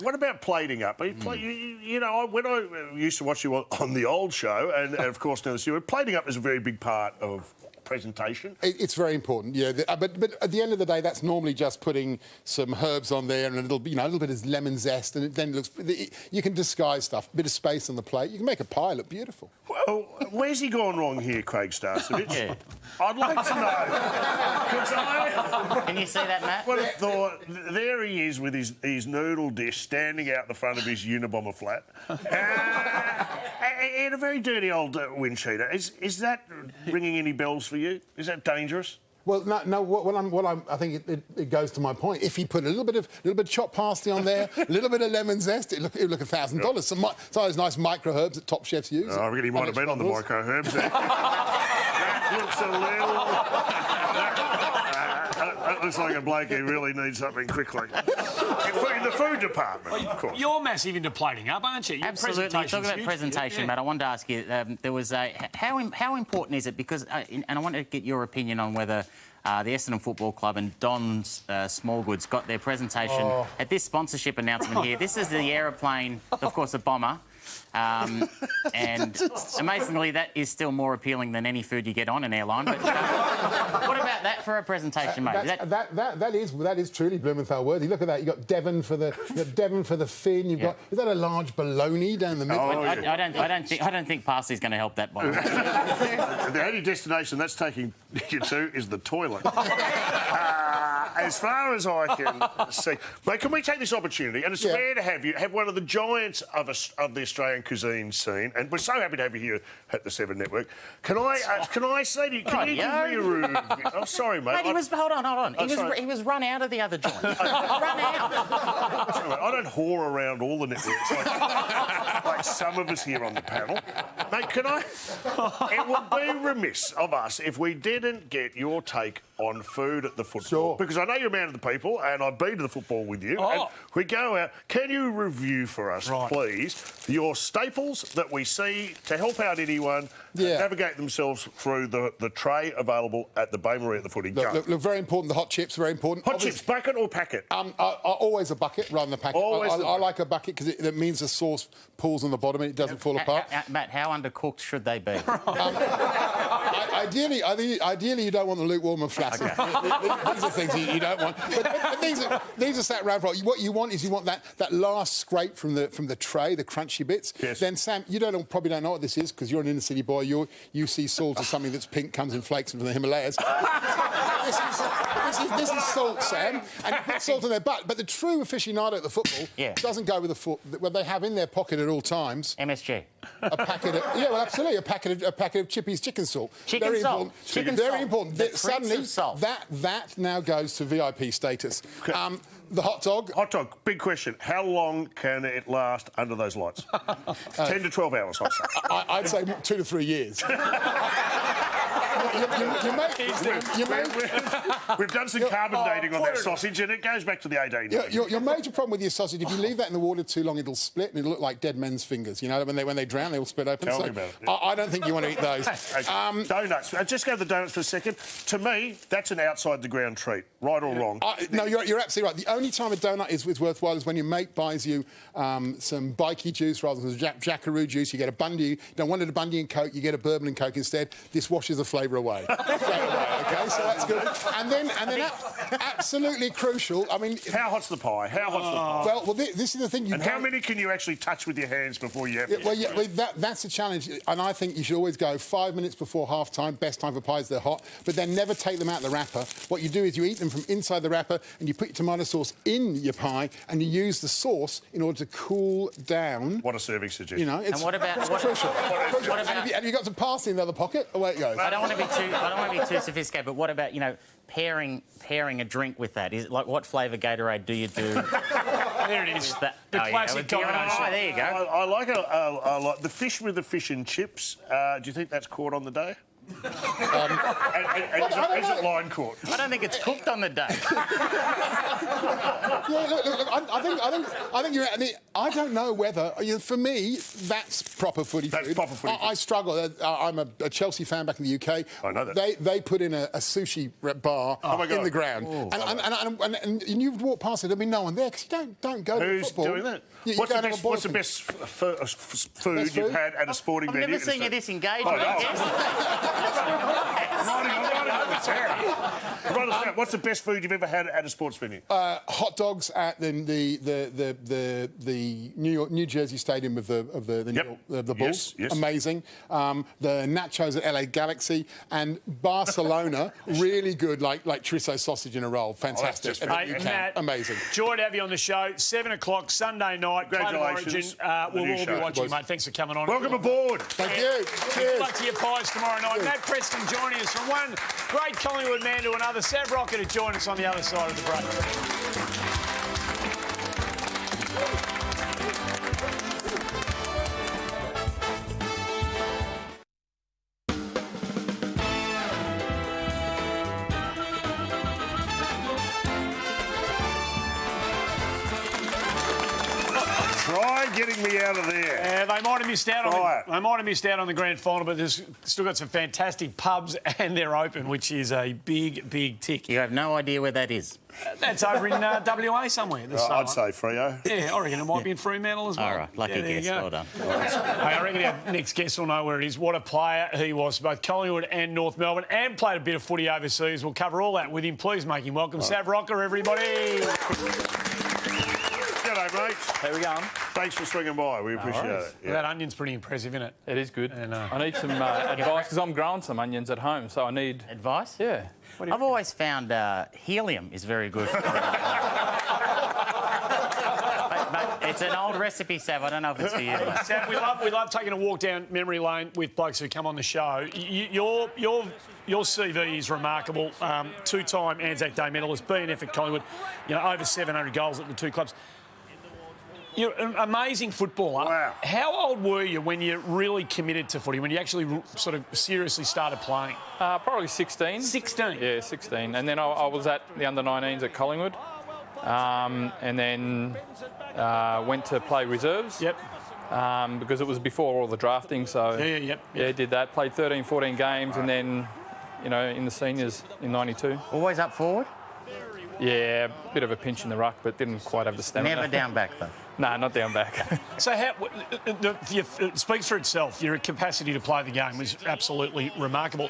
[SPEAKER 2] What about plating up? You know, when I used to watch you on the old show, and of course now the studio, plating up is a very big part of presentation.
[SPEAKER 17] It's very important, yeah. But at the end of the day, that's normally just putting some herbs on there and a little bit of lemon zest, and it then looks. You can disguise stuff. A bit of space on the plate. You can make a pie look beautiful.
[SPEAKER 2] Well, where's he gone wrong here, Craig Starcevich?
[SPEAKER 3] Yeah.
[SPEAKER 2] I'd like to know.
[SPEAKER 3] Can you see that, Matt?
[SPEAKER 2] Would have thought there he is with his noodle dish standing out the front of his Unabomber flat. In a very dirty old wind cheater. Is that ringing any bells for you? Is that dangerous?
[SPEAKER 17] Well, no. I think it goes to my point. If he put a little bit of chopped parsley on there, a little bit of lemon zest, it'd look $1,000. Some of those nice micro herbs that top chefs use.
[SPEAKER 2] I reckon he might have been on the micro herbs there. That looks a looks like a bloke who really needs something quickly. In the food department, of course.
[SPEAKER 1] You're massive into plating up, aren't you? Your
[SPEAKER 3] Absolutely. Talk about
[SPEAKER 1] huge.
[SPEAKER 3] presentation, Matt. I wanted to ask you, there was how important is it? Because, and I want to get your opinion on whether the Essendon Football Club and Don's Smallgoods got their presentation at this sponsorship announcement here. This is the aeroplane, of course, a bomber. And amazingly, that is still more appealing than any food you get on an airline. But what about that for a presentation, mate?
[SPEAKER 17] That is truly Blumenthal worthy. Look at that. You've got Devon for the fin. You've got, is that a large bologna down the middle?
[SPEAKER 3] I don't think parsley's going to help that one.
[SPEAKER 2] The only destination that's taking you to is the toilet. As far as I can see, mate, can we take this opportunity? And it's rare to have one of the giants of the Australian cuisine scene, and we're so happy to have you here at the Seven Network. Can I say to you, can you give me a review? I'm sorry, mate.
[SPEAKER 3] Mate, hold on. He was run out of the other joint. Run out.
[SPEAKER 2] I don't whore around all the networks like some of us here on the panel. Mate, it would be remiss of us if we didn't get your take on food at the football.
[SPEAKER 17] Sure.
[SPEAKER 2] Because I know you're a man of the people, and I've been to the football with you. And we go out. Can you review for us, please, your staples that we see to help out anyone navigate themselves through the tray available at the Bain-Marie at the footy?
[SPEAKER 17] Look, very important. The hot chips, very important.
[SPEAKER 2] Hot chips, bucket or packet?
[SPEAKER 17] Always a bucket rather than a packet. I like a bucket because it means the sauce pools on the bottom and it doesn't fall apart.
[SPEAKER 3] Matt, how undercooked should they be?
[SPEAKER 17] Ideally, you don't want the lukewarm and flaccid. These are things you don't want. But these are sat round for. What you want is that last scrape from the tray, the crunchy bits.
[SPEAKER 2] Yes.
[SPEAKER 17] Then Sam, you probably don't know what this is because you're an inner city boy. You see salt as something that's pink, comes in flakes from the Himalayas. This is salt, Sam, and you put salt in there. But the true aficionado at the football doesn't go with the foot. What they have in their pocket at all times.
[SPEAKER 3] MSG.
[SPEAKER 17] A packet of absolutely a packet of Chippy's chicken salt.
[SPEAKER 3] Very
[SPEAKER 17] important. Suddenly, that now goes to VIP status.
[SPEAKER 2] Okay.
[SPEAKER 17] The hot dog.
[SPEAKER 2] Hot dog. Big question. How long can it last under those lights? 10 to 12 hours, I'd say.
[SPEAKER 17] I'd say 2 to 3 years.
[SPEAKER 2] We've done some carbon dating on that sausage, and it goes back to the 1800s.
[SPEAKER 17] Your major problem with your sausage, if you leave that in the water too long, it'll split and it'll look like dead men's fingers. You know, when they drown, they all split open.
[SPEAKER 2] Tell me about it. Yeah.
[SPEAKER 17] I don't think you want to eat those.
[SPEAKER 2] Donuts. Just go to the donuts for a second. To me, that's an outside-the-ground treat, right or wrong.
[SPEAKER 17] No, you're absolutely right. The only time a donut is worthwhile is when your mate buys you some Bikey juice rather than Jackaroo juice. You get a Bundy. You don't want a Bundy and Coke. You get a bourbon and Coke instead. This washes the flavour away. Okay, so that's good. And then absolutely crucial. I mean,
[SPEAKER 2] how hot's the pie?
[SPEAKER 17] Well, this is the thing.
[SPEAKER 2] How many can you actually touch with your hands before you have to?
[SPEAKER 17] That's a challenge, and I think you should always go 5 minutes before half time. Best time for pies, they're hot, but then never take them out of the wrapper. What you do is you eat them from inside the wrapper, and you put your tomato sauce in your pie, and you use the sauce in order to cool down.
[SPEAKER 2] What a serving suggestion!
[SPEAKER 17] You know, it's crucial. Have you got some parsley in the other pocket? Away it goes.
[SPEAKER 3] I don't want to be too sophisticated, but what about pairing a drink with that? Is it like what flavour Gatorade do you do?
[SPEAKER 1] There it is. The classic combination.
[SPEAKER 3] There you go.
[SPEAKER 2] I like the fish with the fish and chips. Do you think that's caught on the day? Is it line caught?
[SPEAKER 3] I don't think it's cooked on the day.
[SPEAKER 17] Look, I think you're. I don't know whether for me that's proper footy food.
[SPEAKER 2] That's proper footy food.
[SPEAKER 17] I struggle. I'm a Chelsea fan back in the UK.
[SPEAKER 2] I know that.
[SPEAKER 17] They put in a sushi bar in the ground, and you walk past it. There'll be no one there because you don't go to football.
[SPEAKER 2] Who's doing that? What's the best food you've had at a sporting venue?
[SPEAKER 3] I've never seen you this engaged.
[SPEAKER 2] What's the best food you've ever had at a sports venue?
[SPEAKER 17] Hot dogs at the New Jersey Stadium of the Bulls.
[SPEAKER 2] Yes.
[SPEAKER 17] Amazing. The nachos at LA Galaxy and Barcelona. Really good, like chorizo sausage in a roll. Fantastic.
[SPEAKER 1] Matt,
[SPEAKER 17] amazing.
[SPEAKER 1] Joy to have you on the show. 7 o'clock Sunday night.
[SPEAKER 2] Congratulations.
[SPEAKER 1] We'll all be watching, mate. Thanks for coming on.
[SPEAKER 2] Welcome aboard.
[SPEAKER 17] Thank you.
[SPEAKER 1] Good luck to your pies tomorrow night. Matt Preston joining us from one great Collingwood man to another. Sav Rocker to join us on the other side of the break.
[SPEAKER 2] Try getting me out of there.
[SPEAKER 1] Yeah, they might have missed out
[SPEAKER 2] Try it.
[SPEAKER 1] they might have missed out on the grand final, but there's still got some fantastic pubs and they're open, which is a big, big tick.
[SPEAKER 3] You have no idea where that is.
[SPEAKER 1] That's over in WA somewhere.
[SPEAKER 2] I'd say Freo.
[SPEAKER 1] Yeah, I reckon it might be in Fremantle as well.
[SPEAKER 3] All right, lucky guess. Well done.
[SPEAKER 1] Hey, I reckon our next guest will know where it is. What a player he was, both Collingwood and North Melbourne, and played a bit of footy overseas. We'll cover all that with him. Please make him welcome. Sav Rocker, everybody.
[SPEAKER 2] G'day, mate.
[SPEAKER 20] How we going?
[SPEAKER 2] Thanks for swinging by. We appreciate it.
[SPEAKER 1] That onion's pretty impressive, isn't it?
[SPEAKER 20] It is good.
[SPEAKER 1] And,
[SPEAKER 20] I need some advice because I'm growing some onions at home, so I need...
[SPEAKER 3] Advice?
[SPEAKER 20] Yeah.
[SPEAKER 3] I've always found helium is very good for but it's an old recipe, Sav. I don't know if it's for you.
[SPEAKER 1] Sav, we love taking a walk down memory lane with blokes who come on the show. Your CV is remarkable. Two-time Anzac Day medalist, BNF at Collingwood. Over 700 goals at the two clubs. You're an amazing footballer.
[SPEAKER 2] Wow.
[SPEAKER 1] How old were you when you really committed to footy, when you actually sort of seriously started playing?
[SPEAKER 20] Probably 16.
[SPEAKER 1] 16?
[SPEAKER 20] Yeah, 16. And then I was at the under-19s at Collingwood. And then went to play reserves.
[SPEAKER 1] Yep.
[SPEAKER 20] Because it was before all the drafting, so... Yeah, did that. Played 13, 14 games, and then, in the seniors in 92.
[SPEAKER 3] Always up forward?
[SPEAKER 20] Yeah, a bit of a pinch in the ruck, but didn't quite have the stamina.
[SPEAKER 3] Never down back, though?
[SPEAKER 20] No, not down back.
[SPEAKER 1] So it speaks for itself. Your capacity to play the game was absolutely remarkable.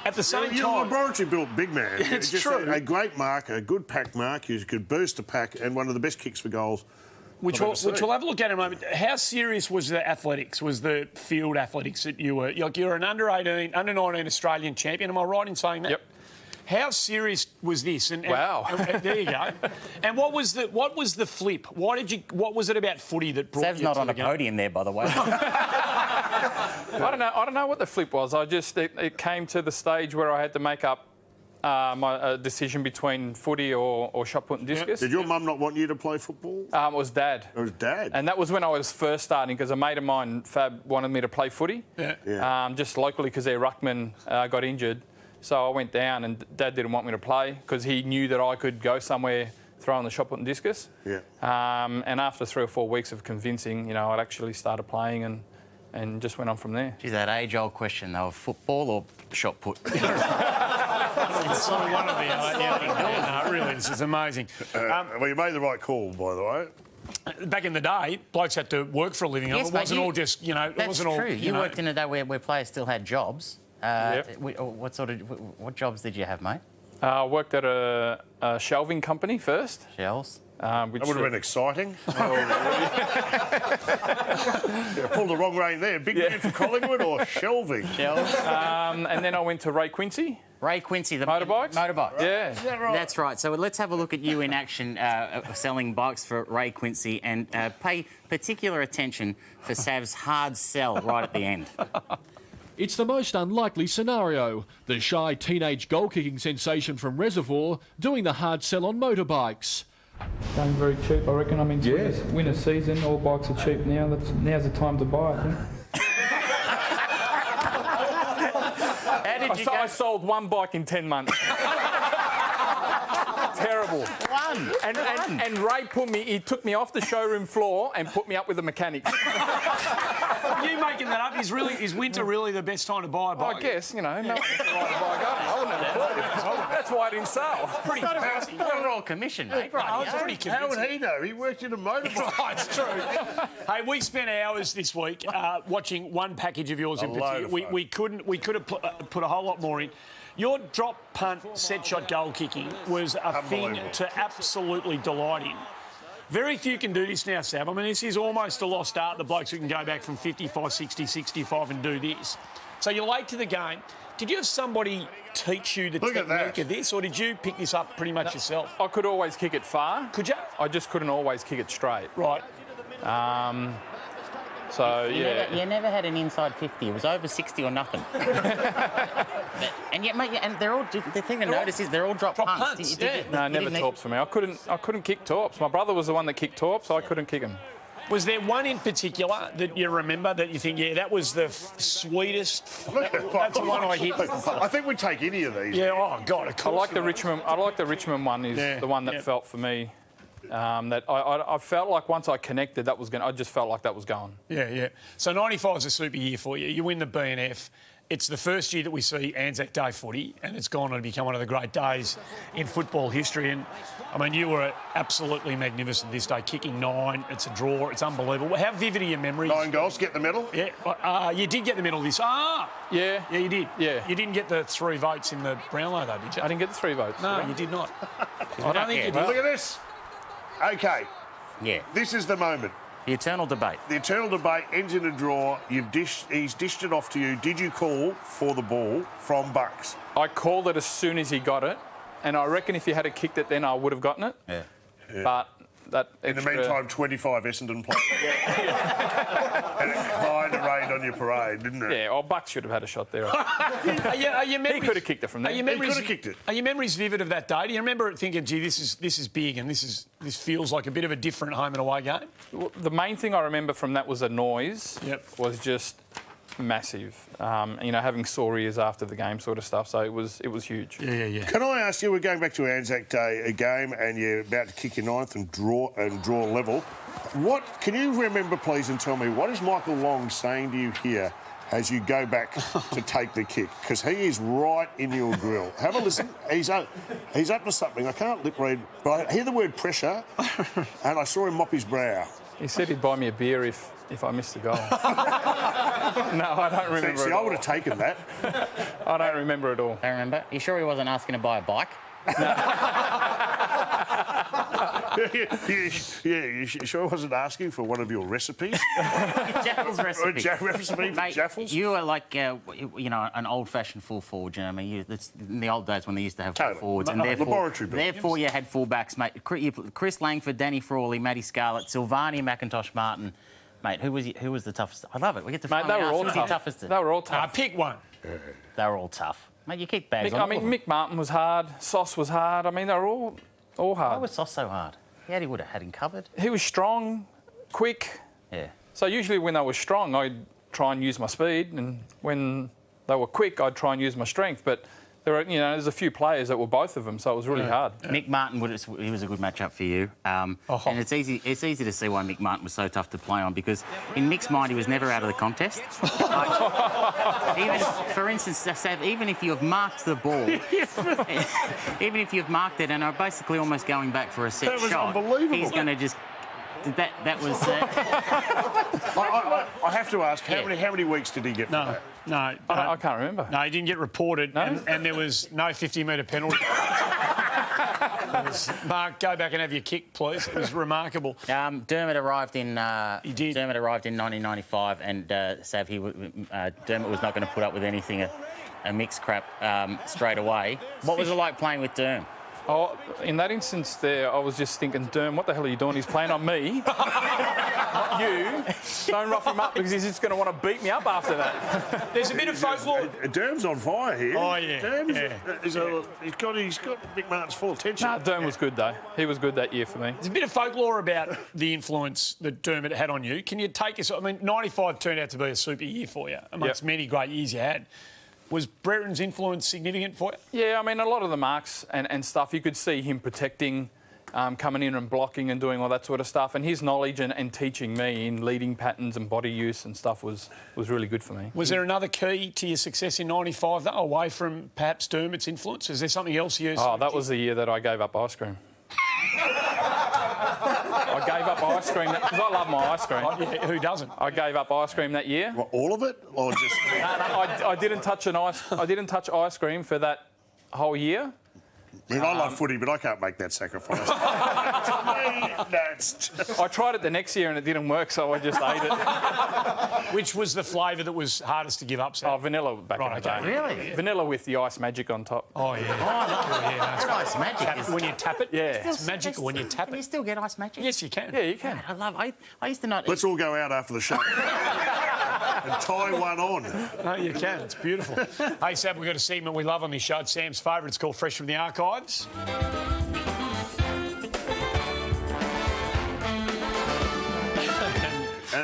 [SPEAKER 1] At the same time...
[SPEAKER 2] You're a laboratory-built big man.
[SPEAKER 1] It's
[SPEAKER 2] just
[SPEAKER 1] true.
[SPEAKER 2] A great marker, a good pack mark. You could burst a pack and one of the best kicks for goals.
[SPEAKER 1] Which we'll have a look at in a moment. How serious was the athletics, was the field athletics that you were? You're an under-18, under-19 Australian champion. Am I right in saying that?
[SPEAKER 20] Yep.
[SPEAKER 1] How serious was this?
[SPEAKER 20] Wow.
[SPEAKER 1] And there you go. And what was the flip? What was it about footy that brought
[SPEAKER 3] Sav's
[SPEAKER 1] you
[SPEAKER 3] not
[SPEAKER 1] to
[SPEAKER 3] on
[SPEAKER 1] the
[SPEAKER 3] a
[SPEAKER 1] game?
[SPEAKER 3] podium there, by the way.
[SPEAKER 20] I don't know what the flip was. It came to the stage where I had to make up my decision between footy or shot put and discus.
[SPEAKER 2] Did your mum not want you to play football?
[SPEAKER 20] It was Dad.
[SPEAKER 2] It was Dad.
[SPEAKER 20] And that was when I was first starting, because a mate of mine, Fab, wanted me to play footy. Just locally, because their ruckman got injured. So I went down, and Dad didn't want me to play because he knew that I could go somewhere throwing the shot put and discus. And after 3 or 4 weeks of convincing, I'd actually started playing and just went on from there.
[SPEAKER 3] Gee, that age-old question, though, of football or shot put?
[SPEAKER 1] It's one of the... No, really, this is amazing.
[SPEAKER 2] Well, you made the right call, by the way.
[SPEAKER 1] Back in the day, blokes had to work for a living.
[SPEAKER 3] Yes,
[SPEAKER 1] it wasn't all just, it
[SPEAKER 3] That's
[SPEAKER 1] wasn't all...
[SPEAKER 3] true. You worked in a day where players still had jobs. What jobs did you have, mate?
[SPEAKER 20] I worked at a shelving company first.
[SPEAKER 3] Shelves?
[SPEAKER 2] That would have been exciting. Pulled the wrong rein there. Big man for Collingwood or shelving?
[SPEAKER 3] Shelves.
[SPEAKER 20] And then I went to Ray Quincy.
[SPEAKER 3] Ray Quincy, the
[SPEAKER 20] motorbikes?
[SPEAKER 3] Motorbikes.
[SPEAKER 20] Yeah.
[SPEAKER 2] Is that right?
[SPEAKER 3] That's right. So let's have a look at you in action selling bikes for Ray Quincy and pay particular attention for Sav's hard sell right at the end.
[SPEAKER 21] It's the most unlikely scenario. The shy teenage goal-kicking sensation from Reservoir doing the hard sell on motorbikes.
[SPEAKER 19] Going very cheap, I reckon. I mean, it's winter season, all bikes are cheap now. Now's the time to buy, I think.
[SPEAKER 20] I sold one bike in 10 months. Terrible.
[SPEAKER 3] One.
[SPEAKER 20] And Ray he took me off the showroom floor and put me up with the mechanics.
[SPEAKER 1] You making that up? Is winter really the best time to buy a bike?
[SPEAKER 20] I guess, no one's to ride a bike up. I wouldn't have thought it. That's why I didn't sell.
[SPEAKER 1] Pretty convincing.
[SPEAKER 3] You're all commission, mate. Right,
[SPEAKER 1] It's pretty convincing.
[SPEAKER 2] How would he know? He worked in a motorbike.
[SPEAKER 1] It's true. Hey, we spent hours this week watching one package of yours in particular. We could have put a whole lot more in. Your drop, punt, set shot goal kicking was a thing to absolutely delight in. Very few can do this now, Sav. I mean, this is almost a lost art, the blokes who can go back from 55, 60, 65 and do this. So you're late to the game. Did you have somebody teach you the technique of this, or did you pick this up pretty much yourself?
[SPEAKER 20] I could always kick it far.
[SPEAKER 1] Could you?
[SPEAKER 20] I just couldn't always kick it straight.
[SPEAKER 1] Right.
[SPEAKER 3] You never had an inside 50. It was over 60 or nothing. And yet, mate, and they're all. The thing to notice is they're all drop punts.
[SPEAKER 20] No, never torps for me. I couldn't kick torps. My brother was the one that kicked torps, so I couldn't kick him.
[SPEAKER 1] Was there one in particular that you remember that you think, yeah, that was the sweetest? That's the one I hit.
[SPEAKER 2] I think we'd take any of these.
[SPEAKER 1] Yeah. Oh God.
[SPEAKER 20] I like the Richmond. I like the Richmond one. Is the one that felt for me. That I felt like once I connected, that was going. I just felt like that was going.
[SPEAKER 1] Yeah, yeah. So 95 is a super year for you. You win the BNF. It's the first year that we see Anzac Day footy, and it's gone on to become one of the great days in football history. And, I mean, you were absolutely magnificent this day, kicking 9. It's a draw. It's unbelievable. How vivid are your memories?
[SPEAKER 2] 9 goals, get the medal?
[SPEAKER 1] Yeah. You did get the medal this... Yeah. Yeah, you did.
[SPEAKER 20] Yeah.
[SPEAKER 1] You didn't get the 3 votes in the Brownlow, though, did you?
[SPEAKER 20] I didn't get the 3 votes.
[SPEAKER 1] No, you did not. I don't think you did.
[SPEAKER 2] Look at this. OK.
[SPEAKER 3] Yeah.
[SPEAKER 2] This is the moment.
[SPEAKER 3] The eternal debate.
[SPEAKER 2] The eternal debate ends in a draw. He's dished it off to you. Did you call for the ball from Bucks?
[SPEAKER 20] I called it as soon as he got it, and I reckon if he had kicked it then, I would have gotten it.
[SPEAKER 2] Yeah.
[SPEAKER 20] But that
[SPEAKER 2] in the meantime, 25 Essendon players. And it kind of rained on your parade, didn't it?
[SPEAKER 20] Yeah, Bucks should have had a shot there.
[SPEAKER 1] He
[SPEAKER 20] could have kicked it from there.
[SPEAKER 2] He could have kicked it.
[SPEAKER 1] Are your memories vivid of that day? Do you remember thinking, gee, this is big and this feels like a bit of a different home and away game?
[SPEAKER 20] Well, the main thing I remember from that was the noise. Was just massive. Having sore ears after the game sort of stuff. So it was huge.
[SPEAKER 1] Yeah.
[SPEAKER 2] Can I ask you, we're going back to Anzac Day, a game, and you're about to kick your 9th and draw level. Can you remember, please, and tell me, what is Michael Long saying to you here as you go back to take the kick? Because he is right in your grill. Have a listen. He's up to something. I can't lip read, but I hear the word pressure, and I saw him mop his brow.
[SPEAKER 20] He said he'd buy me a beer if I missed the goal. No, I don't remember.
[SPEAKER 2] See, I would have taken that.
[SPEAKER 20] I don't remember at all.
[SPEAKER 3] I remember. You sure he wasn't asking to buy a bike?
[SPEAKER 2] You sure I wasn't asking for one of your recipes?
[SPEAKER 3] Jaffles recipe.
[SPEAKER 2] Recipe for
[SPEAKER 3] Mate,
[SPEAKER 2] Jaffles?
[SPEAKER 3] You are like, an old-fashioned full forward. You know what I mean? That's in the old days when they used to have full forwards, and therefore you had full-backs, mate. Chris Langford, Danny Frawley, Matty Scarlett, Silvani, McIntosh Martin. Mate, who was the toughest? I love it. We get to
[SPEAKER 20] mate, they were all tough. They were all tough.
[SPEAKER 1] Pick one.
[SPEAKER 3] They were all tough. Mate, you kick bags.
[SPEAKER 20] Mick Martin was hard. Sauce was hard. I mean, they were all hard.
[SPEAKER 3] Why was Sauce so hard? He would have had him covered.
[SPEAKER 20] He was strong, quick.
[SPEAKER 3] Yeah.
[SPEAKER 20] So usually when they were strong, I'd try and use my speed, and when they were quick, I'd try and use my strength. But there's a few players that were both of them, so it was really hard.
[SPEAKER 3] Mick Martin he was a good matchup for you, and it's easy to see why Mick Martin was so tough to play on, because in Mick's mind he was never out of the contest. For instance, Sav, even if you have marked the ball, even if you've marked it and are basically almost going back for a set shot, he's going to just. That was.
[SPEAKER 2] I have to ask, how many weeks did he get for that?
[SPEAKER 1] No,
[SPEAKER 20] I can't remember.
[SPEAKER 1] No, he didn't get reported, and there was no 50-metre penalty. Mark, go back and have your kick, please. It was remarkable.
[SPEAKER 3] Dermot arrived in.
[SPEAKER 1] He did.
[SPEAKER 3] Dermot arrived in 1995, and Sav, Dermot was not going to put up with anything, a mixed crap straight away. What was it like playing with Derm?
[SPEAKER 20] Oh, in that instance there, I was just thinking, Derm, what the hell are you doing? He's playing on me, not you. Don't rough him up because he's just going to want to beat me up after that.
[SPEAKER 1] There's a bit of folklore.
[SPEAKER 2] Derm's on fire here.
[SPEAKER 1] Oh, yeah.
[SPEAKER 2] He's got Mick Martin's full attention.
[SPEAKER 20] No, Derm was good, though. He was good that year for me.
[SPEAKER 1] There's a bit of folklore about the influence that Dermot had on you. Can you take us... I mean, 95 turned out to be a super year for you, amongst many great years you had. Was Brereton's influence significant for you?
[SPEAKER 20] Yeah, I mean, a lot of the marks and stuff, you could see him protecting, coming in and blocking and doing all that sort of stuff. And his knowledge and teaching me in leading patterns and body use and stuff was really good for me.
[SPEAKER 1] Was there another key to your success in 95, though, away from perhaps Dermot's influence? Is there something else you...
[SPEAKER 20] Oh, that was the year that I gave up ice cream. I gave up ice cream because I love my ice cream.
[SPEAKER 1] Who doesn't?
[SPEAKER 20] I gave up ice cream that year.
[SPEAKER 2] What, all of it, or just?
[SPEAKER 20] I didn't touch I didn't touch ice cream for that whole year.
[SPEAKER 2] I mean, I love footy, but I can't make that sacrifice.
[SPEAKER 20] I tried it the next year and it didn't work, so I just ate it.
[SPEAKER 1] Which was the flavour that was hardest to give up, Sam?
[SPEAKER 20] Oh, vanilla back in the day.
[SPEAKER 3] Really?
[SPEAKER 20] Vanilla with the ice magic on top.
[SPEAKER 1] Oh, yeah.
[SPEAKER 3] Ice magic.
[SPEAKER 1] When you tap it?
[SPEAKER 20] Yeah.
[SPEAKER 1] It's magical when you tap it.
[SPEAKER 3] Can you still get ice magic?
[SPEAKER 1] Yes, you can.
[SPEAKER 20] Yeah, you can.
[SPEAKER 3] I used to not...
[SPEAKER 2] Let's all go out after the show and tie one on.
[SPEAKER 1] No, you can. It's beautiful. Hey, Sam, we've got a segment we love on this show. It's Sam's favourite. It's called Fresh from the Archives.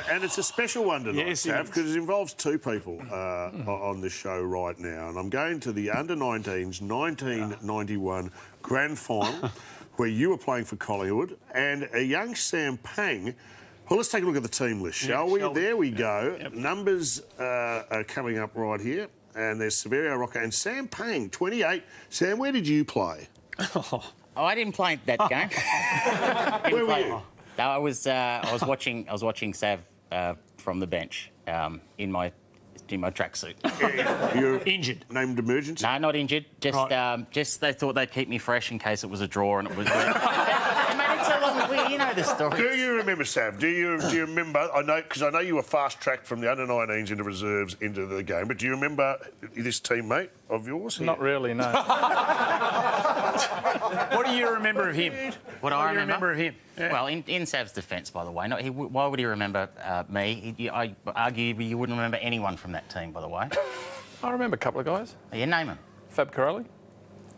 [SPEAKER 2] And it's a special one tonight, Sav, because it involves two people on the show right now. And I'm going to the under-19s 1991 grand final where you were playing for Collingwood, and a young Sam Pang. Well, let's take a look at the team list, shall we? There we go. Yep. Numbers are coming up right here. And there's Severio Rocca and Sam Pang, 28. Sam, where did you play?
[SPEAKER 3] Oh, I didn't play that game.
[SPEAKER 2] Where were you?
[SPEAKER 3] No, I was watching Sav from the bench in my tracksuit.
[SPEAKER 2] You're
[SPEAKER 1] injured?
[SPEAKER 2] Named emergency?
[SPEAKER 3] No, not injured. Just they thought they'd keep me fresh in case it was a draw, and it was. They made it so long. You know the story.
[SPEAKER 2] Do you remember, Sav? Do you remember? I know because I know you were fast tracked from the under-19s into reserves into the game. But do you remember this teammate of yours?
[SPEAKER 20] Not really, no.
[SPEAKER 1] What do you remember of him?
[SPEAKER 3] What do I
[SPEAKER 1] remember of him? Yeah.
[SPEAKER 3] Well, in Sav's defence, by the way, why would he remember me? I argue you wouldn't remember anyone from that team, by the way.
[SPEAKER 20] I remember a couple of guys.
[SPEAKER 3] Yeah, name them.
[SPEAKER 20] Fab Corelli.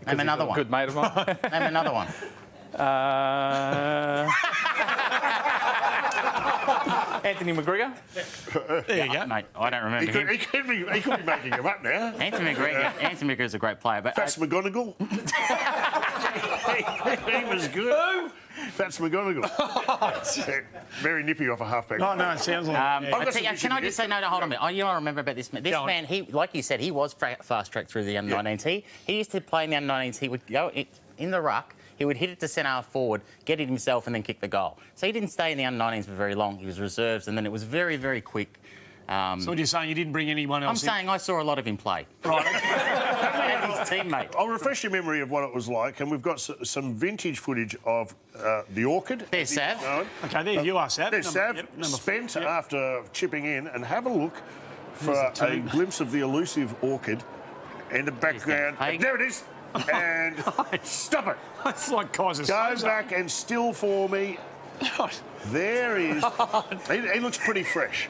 [SPEAKER 3] Name another one.
[SPEAKER 20] Good mate of mine.
[SPEAKER 3] Name another one.
[SPEAKER 20] Anthony McGregor.
[SPEAKER 1] There you go.
[SPEAKER 3] Mate, I don't remember him.
[SPEAKER 2] He could be making him up now.
[SPEAKER 3] Anthony McGregor's a great player. But
[SPEAKER 2] Fats McGonagall. he was good. Who? Fats McGonagall. Very nippy off a halfback.
[SPEAKER 1] Oh, no, it sounds like...
[SPEAKER 3] Can I just say, no, hold on a minute. You know what I remember about this man? This man, he, like you said, he was fast-tracked through the under-19s. He used to play in the under-19s. He would go in the ruck, he would hit it to centre forward, get it himself and then kick the goal. So he didn't stay in the under-19s for very long. He was reserves and then it was very, very quick.
[SPEAKER 1] So what you're saying, you didn't bring anyone else in?
[SPEAKER 3] I'm saying I saw a lot of him play.
[SPEAKER 1] Right.
[SPEAKER 3] And his teammate.
[SPEAKER 2] I'll refresh your memory of what it was like, and we've got some vintage footage of the Orchid.
[SPEAKER 3] There's Sav.
[SPEAKER 1] OK, there you are, Sav.
[SPEAKER 2] There's Sav, spent after chipping in, and have a look for a glimpse of the elusive Orchid and the background. There it is. And stop it.
[SPEAKER 1] It's like Kaiser.
[SPEAKER 2] Go back and still for me. There is. He looks pretty fresh.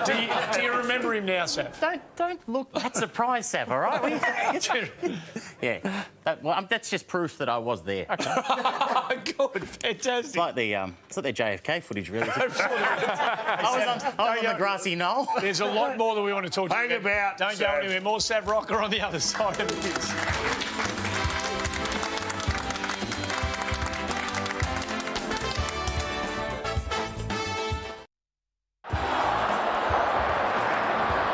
[SPEAKER 1] Do you remember him now, Sav?
[SPEAKER 3] Don't look that surprised, Sav. All right. Yeah. That's just proof that I was there.
[SPEAKER 1] Okay. Good, fantastic.
[SPEAKER 3] It's like the JFK footage, really. I was on the grassy knoll.
[SPEAKER 1] There's a lot more that we want to talk to you
[SPEAKER 2] about.
[SPEAKER 1] Don't go anywhere. More Sav Rocca on the other side of this.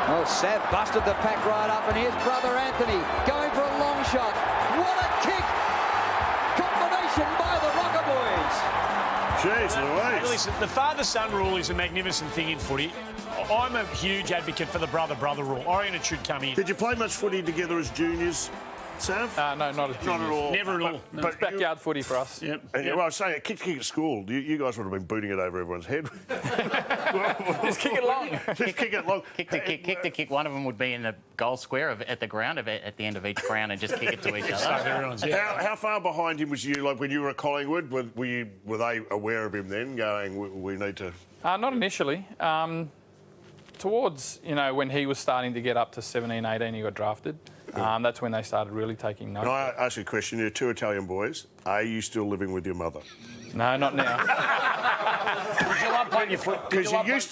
[SPEAKER 6] Well, Sav busted the pack right up, and here's brother Anthony going for a long shot. What a kick! Combination by the Rocca boys.
[SPEAKER 2] Jeez Louise.
[SPEAKER 1] Listen, the father-son rule is a magnificent thing in footy. I'm a huge advocate for the brother-brother rule. I reckon it should come in.
[SPEAKER 2] Did you play much footy together as juniors, Sav?
[SPEAKER 20] No, not as juniors.
[SPEAKER 2] Not at all.
[SPEAKER 1] Never at all.
[SPEAKER 20] But it's backyard footy for us.
[SPEAKER 1] Yep.
[SPEAKER 2] And well, I was saying, kick at school, you guys would have been booting it over everyone's head.
[SPEAKER 20] Just kick it long.
[SPEAKER 2] Just kick it long.
[SPEAKER 3] Kick to kick. One of them would be in the goal square at the ground at the end of each round and just kick it to each other.
[SPEAKER 2] How far behind him was you? Like when you were at Collingwood, were they aware of him then, going, we need to?
[SPEAKER 20] Not initially. Towards when he was starting to get up to 17, 18, he got drafted. That's when they started really taking note.
[SPEAKER 2] Can I ask you a question? You're two Italian boys. Are you still living with your mother?
[SPEAKER 20] No, not now.
[SPEAKER 1] Did you love playing your foot?
[SPEAKER 2] Because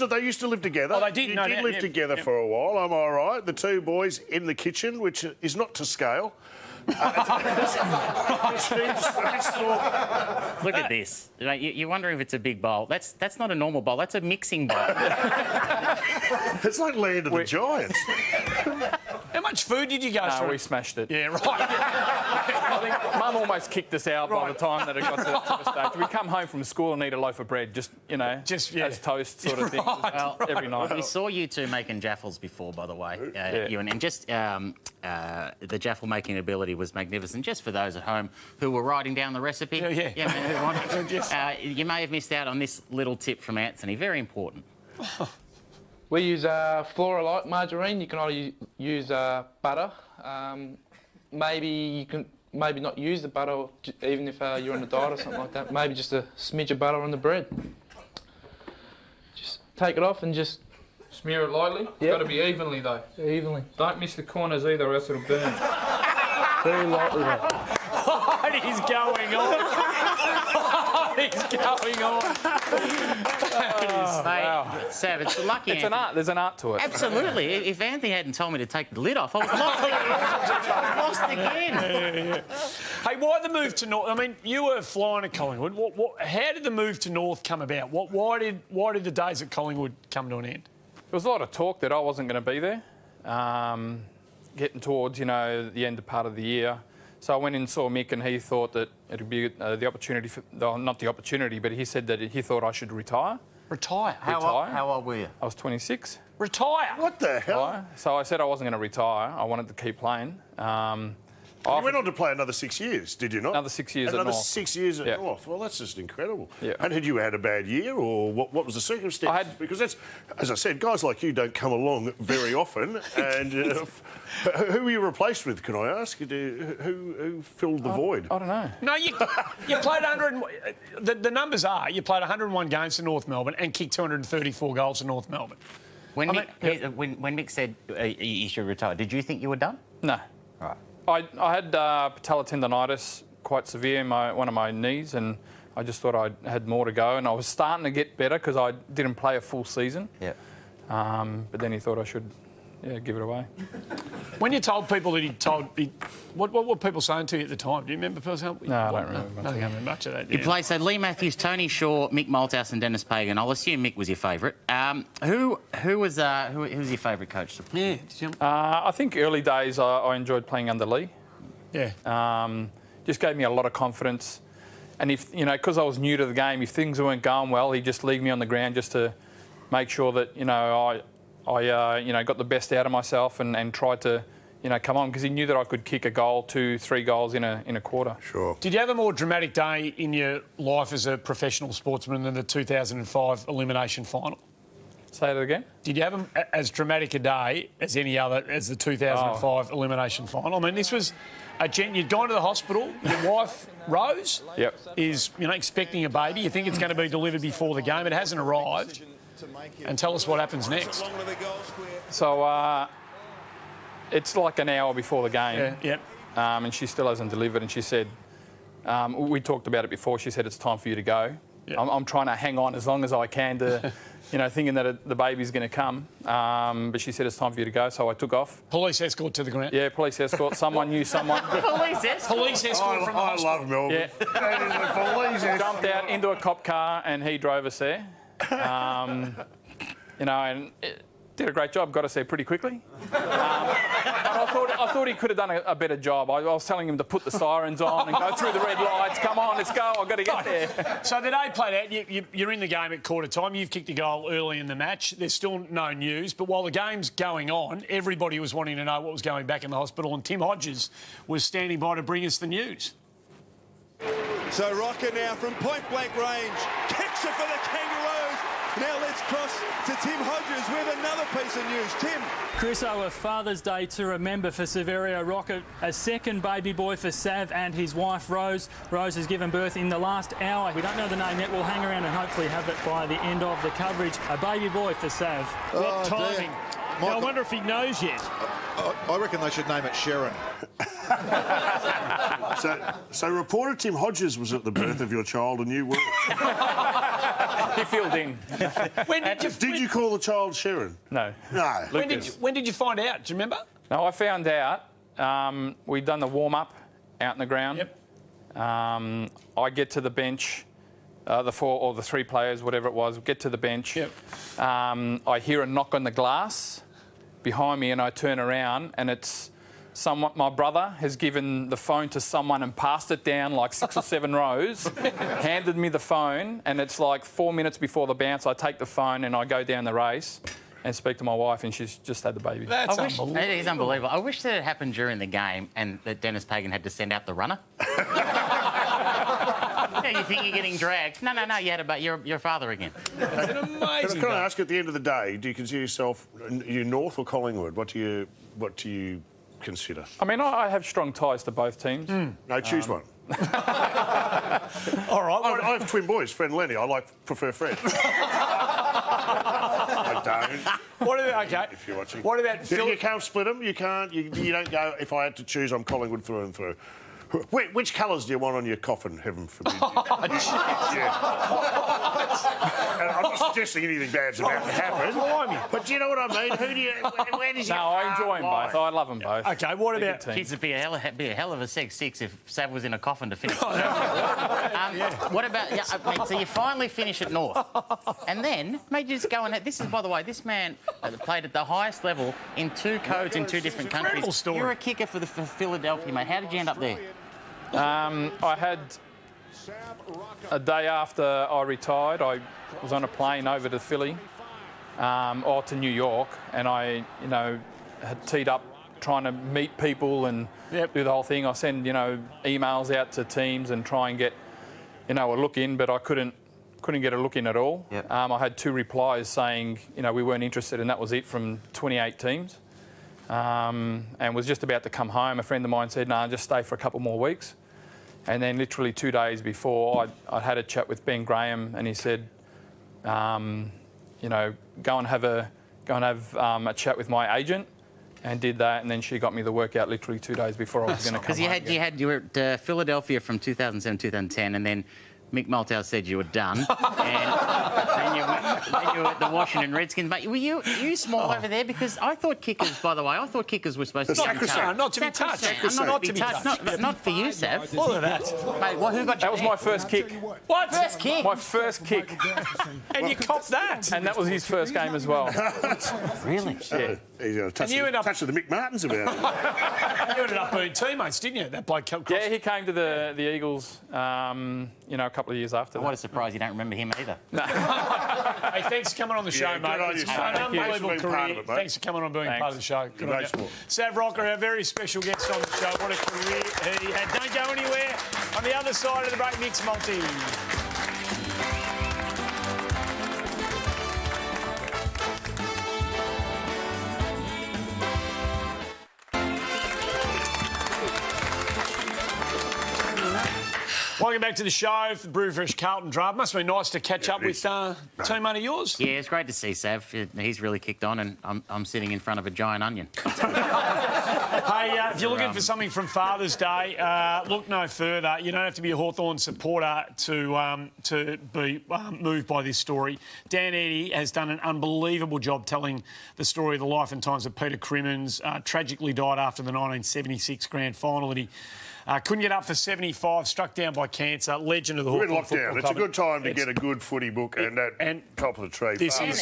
[SPEAKER 2] they used to live together.
[SPEAKER 1] Oh, they did.
[SPEAKER 2] You did live together for a while. Am I right? The two boys in the kitchen, which is not to scale.
[SPEAKER 3] Look at this. You're wondering if it's a big bowl. That's not a normal bowl. That's a mixing bowl.
[SPEAKER 2] It's like Land of the Giants.
[SPEAKER 1] How much food did you go through?
[SPEAKER 20] We smashed it.
[SPEAKER 1] Yeah, right.
[SPEAKER 20] I think Mum almost kicked us out by the time that it got to the stage. We'd come home from school and eat a loaf of bread, just as toast sort of thing. Every night.
[SPEAKER 3] We saw you two making jaffles before, by the way. And just the jaffle making ability was magnificent. Just for those at home who were writing down the recipe. You may have missed out on this little tip from Anthony. Very important.
[SPEAKER 19] We use Flora-Lite margarine. You can either use butter. Maybe you can not use the butter even if you're on a diet or something like that. Maybe just a smidge of butter on the bread. Just take it off and just smear it lightly. It's got to be evenly though. Evenly. Don't miss the corners either, or else it'll burn. Very lightly though.
[SPEAKER 1] What is going on? What is going on?
[SPEAKER 3] Wow. Sav, it's lucky.
[SPEAKER 20] It's an art. There's an art to it.
[SPEAKER 3] Absolutely. If Anthony hadn't told me to take the lid off, I was lost again.
[SPEAKER 1] Hey, why the move to North? I mean, you were flying at Collingwood. How did the move to North come about? Why did the days at Collingwood come to an end?
[SPEAKER 20] There was a lot of talk that I wasn't going to be there, getting towards, the end of part of the year. So I went in and saw Mick, and he thought that it would be the opportunity not the opportunity, but he said that he thought I should retire.
[SPEAKER 1] Retire?
[SPEAKER 3] How old were you?
[SPEAKER 20] I was 26.
[SPEAKER 1] Retire?
[SPEAKER 2] What the hell?
[SPEAKER 20] So I said I wasn't going to retire. I wanted to keep playing.
[SPEAKER 2] You went on to play another 6 years, did you not?
[SPEAKER 20] Another 6 years at North.
[SPEAKER 2] Another 6 years at North. Well, that's just incredible. Yeah. And had you had a bad year, or what was the circumstance? Because that's, as I said, guys like you don't come along very often. And who were you replaced with, can I ask? Who filled the void?
[SPEAKER 20] I don't know.
[SPEAKER 1] No, you played 100. The numbers are you played 101 games for North Melbourne and kicked 234 goals for North Melbourne.
[SPEAKER 3] When Mick said you should retire, did you think you were done?
[SPEAKER 20] No.
[SPEAKER 3] Right.
[SPEAKER 20] I had patella tendonitis, quite severe in one of my knees, and I just thought I had more to go. And I was starting to get better because I didn't play a full season.
[SPEAKER 3] Yeah.
[SPEAKER 20] But then he thought I should, give it away.
[SPEAKER 1] When you told people that what were people saying to you at the time? Do you remember personally?
[SPEAKER 20] No, I don't remember.
[SPEAKER 1] I don't remember much of that.
[SPEAKER 3] You played Lee Matthews, Tony Shaw, Mick Malthouse, and Dennis Pagan. I'll assume Mick was your favourite. Who was your favourite coach?
[SPEAKER 1] Yeah.
[SPEAKER 20] I think early days I enjoyed playing under Lee.
[SPEAKER 1] Yeah.
[SPEAKER 20] Just gave me a lot of confidence. And if because I was new to the game, if things weren't going well, he'd just leave me on the ground just to make sure that I got the best out of myself and tried to come on, because he knew that I could kick a goal, 2-3 goals in a quarter.
[SPEAKER 2] Sure.
[SPEAKER 1] Did you have a more dramatic day in your life as a professional sportsman than the 2005 elimination final?
[SPEAKER 20] Say that again?
[SPEAKER 1] Did you have as dramatic a day as any other as the 2005 elimination final? I mean, this was you'd gone to the hospital. Your wife Rose is expecting a baby. You think it's going to be delivered before the game. It hasn't arrived. And tell us what happens next.
[SPEAKER 20] So it's like an hour before the game.
[SPEAKER 1] Yeah.
[SPEAKER 20] And she still hasn't delivered. And she said, we talked about it before. She said, it's time for you to go. Yeah. I'm trying to hang on as long as I can to, thinking that the baby's going to come. But she said, it's time for you to go. So I took off.
[SPEAKER 1] Police escort to the ground?
[SPEAKER 20] Yeah, police escort. Someone knew someone.
[SPEAKER 1] Police escort from the hospital.
[SPEAKER 2] I love Melbourne.
[SPEAKER 20] Yeah.
[SPEAKER 2] Police escort.
[SPEAKER 20] Jumped out into a cop car and he drove us there. And it did a great job. Got us there pretty quickly. But I thought he could have done a better job. I was telling him to put the sirens on and go through the red lights. Come on, let's go. I've got to get there.
[SPEAKER 1] So the day played out. You're in the game at quarter time. You've kicked a goal early in the match. There's still no news. But while the game's going on, everybody was wanting to know what was going back in the hospital. And Tim Hodges was standing by to bring us the news.
[SPEAKER 4] So Rocker now from point-blank range kicks it for the Kangaroos. Now let's cross to Tim Hodges with another piece of news. Tim.
[SPEAKER 22] Chris, a Father's Day to remember for Severio Rocket, a second baby boy for Sav and his wife Rose. Rose has given birth in the last hour. We don't know the name yet. We'll hang around and hopefully have it by the end of the coverage. A baby boy for Sav.
[SPEAKER 1] What timing? Now, I wonder if he knows yet.
[SPEAKER 4] I reckon they should name it Sharon.
[SPEAKER 2] So reporter Tim Hodges was at the birth of your child and you weren't.
[SPEAKER 20] He filled in.
[SPEAKER 2] Did you call the child Sharon?
[SPEAKER 20] No.
[SPEAKER 2] No.
[SPEAKER 1] When did you find out? Do you remember?
[SPEAKER 20] No, I found out. We'd done the warm-up out in the ground.
[SPEAKER 1] Yep.
[SPEAKER 20] I get to the bench. The 4 or the 3 players, whatever it was, get to the bench.
[SPEAKER 1] Yep.
[SPEAKER 20] I hear a knock on the glass behind me and I turn around and it's someone. My brother has given the phone to someone and passed it down like 6 or 7 rows, handed me the phone, and it's like 4 minutes before the bounce. I take the phone and I go down the race and speak to my wife, and she's just had the baby.
[SPEAKER 1] That's unbelievable.
[SPEAKER 3] It is unbelievable. I wish that it happened during the game and that Dennis Pagan had to send out the runner. You think you're getting dragged? No. You had your father again.
[SPEAKER 1] That's an amazing.
[SPEAKER 2] Can I ask, at the end of the day, do you consider yourself you North or Collingwood? What do you consider?
[SPEAKER 20] I mean, I have strong ties to both teams.
[SPEAKER 2] No, choose one.
[SPEAKER 1] All right.
[SPEAKER 2] I have twin boys, Fred and Lenny. I prefer Fred. I don't.
[SPEAKER 1] Okay.
[SPEAKER 2] If you're watching.
[SPEAKER 1] What about Phil?
[SPEAKER 2] You can't split them. You can't. You don't go. If I had to choose, I'm Collingwood through and through. Which colours do you want on your coffin, heaven forbid?
[SPEAKER 1] Oh,
[SPEAKER 2] yeah. And I'm not suggesting anything bad's about to happen. But do you know what I mean? Who do you? Where does
[SPEAKER 20] No, I enjoy them both. I love them both.
[SPEAKER 1] Okay, what about...
[SPEAKER 3] Kids would be a hell of a seg six if Sav was in a coffin to finish. What about... Yeah, mate, so you finally finish at North. And then, mate, you just go and... This is, by the way, this man played at the highest level in 2 codes in 2 different countries.
[SPEAKER 1] Story.
[SPEAKER 3] You're a kicker for Philadelphia, mate. How did you end up there?
[SPEAKER 20] I had... A day after I retired, I was on a plane over to Philly, or to New York, and I, had teed up trying to meet people and do the whole thing. I send, emails out to teams and try and get, a look in, but I couldn't get a look in at all.
[SPEAKER 3] Yep.
[SPEAKER 20] I had 2 replies saying, we weren't interested, and that was it from 28 teams. And was just about to come home. A friend of mine said, "No, just stay for a couple more weeks." And then literally 2 days before, I had a chat with Ben Graham, and he said, go and have a chat with my agent, and did that. And then she got me the workout literally 2 days before I was going to come home.
[SPEAKER 3] Because you were at Philadelphia from 2007, 2010, and then Mick Malthouse said you were done, and then you were at the Washington Redskins. Mate, were you small over there? Because I thought kickers, by the way, were supposed to be
[SPEAKER 1] not to be touched.
[SPEAKER 3] Not to be touched. Not for you, Sav.
[SPEAKER 1] Look at that.
[SPEAKER 3] Mate, who got you?
[SPEAKER 20] That was my first kick.
[SPEAKER 1] What?
[SPEAKER 3] First kick?
[SPEAKER 20] My first kick.
[SPEAKER 1] And you copped that?
[SPEAKER 20] And that was his first game as well.
[SPEAKER 3] Really?
[SPEAKER 20] Yeah.
[SPEAKER 2] He's got a touch of the Mick Martins about it.
[SPEAKER 1] You ended up being teammates, didn't you? That bloke came across.
[SPEAKER 20] Yeah, he came to the Eagles, a couple of years after that.
[SPEAKER 3] What a surprise you don't remember him either.
[SPEAKER 20] No.
[SPEAKER 1] Hey, thanks for coming on the show, mate.
[SPEAKER 2] Good on you,
[SPEAKER 1] It's
[SPEAKER 2] Sav.
[SPEAKER 1] an unbelievable
[SPEAKER 2] Thanks for being part
[SPEAKER 1] career.
[SPEAKER 2] of it, mate.
[SPEAKER 1] Thanks for coming on and being part of the show. Good on you. Sav Rocker, our very special guest on the show. What a career he had. Don't go anywhere. On the other side of the break, Mix Multi. Welcome back to the show for the Brewfresh Carlton draft. Must have been nice to catch up with teammate of yours.
[SPEAKER 3] Yeah, it's great to see Sav. He's really kicked on, and I'm sitting in front of a giant onion.
[SPEAKER 1] Hey, if you're looking for something from Father's Day, look no further. You don't have to be a Hawthorn supporter to be moved by this story. Dan Eddy has done an unbelievable job telling the story of the life and times of Peter Crimmins. Tragically died after the 1976 grand final that he couldn't get up for 75, struck down by cancer. Legend of the Hawthorn Football Club.
[SPEAKER 2] It's a good time to get a good footy book and top of the tree.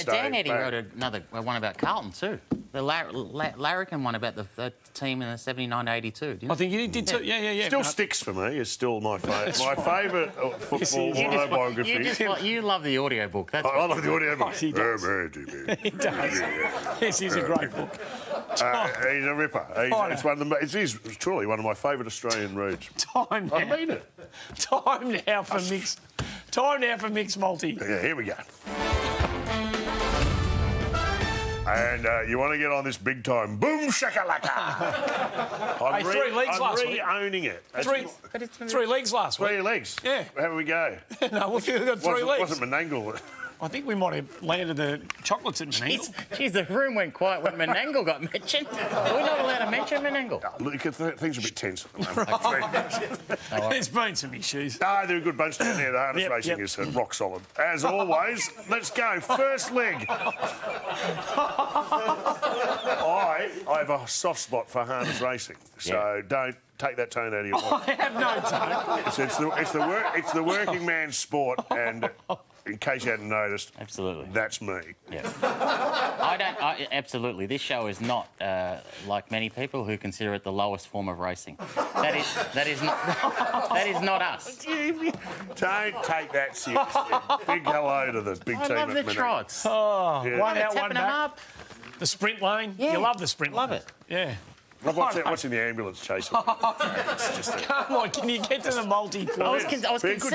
[SPEAKER 3] Dan Eddy wrote another one about Carlton too. The Larrikin one about the team in the 79-82.
[SPEAKER 1] I think you did too. Yeah.
[SPEAKER 2] Still sticks for me. It's still my favourite. My favourite football autobiography.
[SPEAKER 3] You love the audiobook.
[SPEAKER 2] I love the audiobook.
[SPEAKER 1] He does. He does. This is a great book.
[SPEAKER 2] He's a ripper. It's truly one of my favourite Australian reads.
[SPEAKER 1] Time now.
[SPEAKER 2] I mean it.
[SPEAKER 1] Time now for mixed multi.
[SPEAKER 2] Yeah, here we go. And you want to get on this big time. Boom shakalaka. I'm
[SPEAKER 1] 3 legs last week.
[SPEAKER 2] re-owning it.
[SPEAKER 1] 3 legs last week.
[SPEAKER 2] 3 legs?
[SPEAKER 1] Yeah.
[SPEAKER 2] How do we go?
[SPEAKER 1] No, we've got 3 legs.
[SPEAKER 2] Wasn't Menangle.
[SPEAKER 1] I think we might have landed the chocolates at Menangle.
[SPEAKER 3] Jeez, the room went quiet when Menangle got mentioned. Are we not allowed to mention Menangle?
[SPEAKER 2] Look, things are a bit tense at the moment.
[SPEAKER 1] There's been some issues.
[SPEAKER 2] No, they're a good bunch down there. The harness racing is rock solid. As always, let's go. First leg. I have a soft spot for harness racing, so don't take that tone out of your mind.
[SPEAKER 1] I have no tone.
[SPEAKER 2] It's the working man's sport, and in case you hadn't noticed,
[SPEAKER 3] absolutely,
[SPEAKER 2] that's me.
[SPEAKER 3] Yeah. Absolutely. This show is not like many people who consider it the lowest form of racing. That is not us.
[SPEAKER 2] Don't take that seriously. Big hello to the big team.
[SPEAKER 3] I love the trots.
[SPEAKER 1] Oh,
[SPEAKER 2] yeah.
[SPEAKER 1] One out, one
[SPEAKER 3] them
[SPEAKER 1] back.
[SPEAKER 3] up.
[SPEAKER 1] The sprint lane.
[SPEAKER 3] Yeah.
[SPEAKER 1] You love the sprint lane.
[SPEAKER 3] Love it.
[SPEAKER 1] Yeah.
[SPEAKER 2] Watching the ambulance chasing.
[SPEAKER 1] Come on, can you get to the multi?
[SPEAKER 2] Good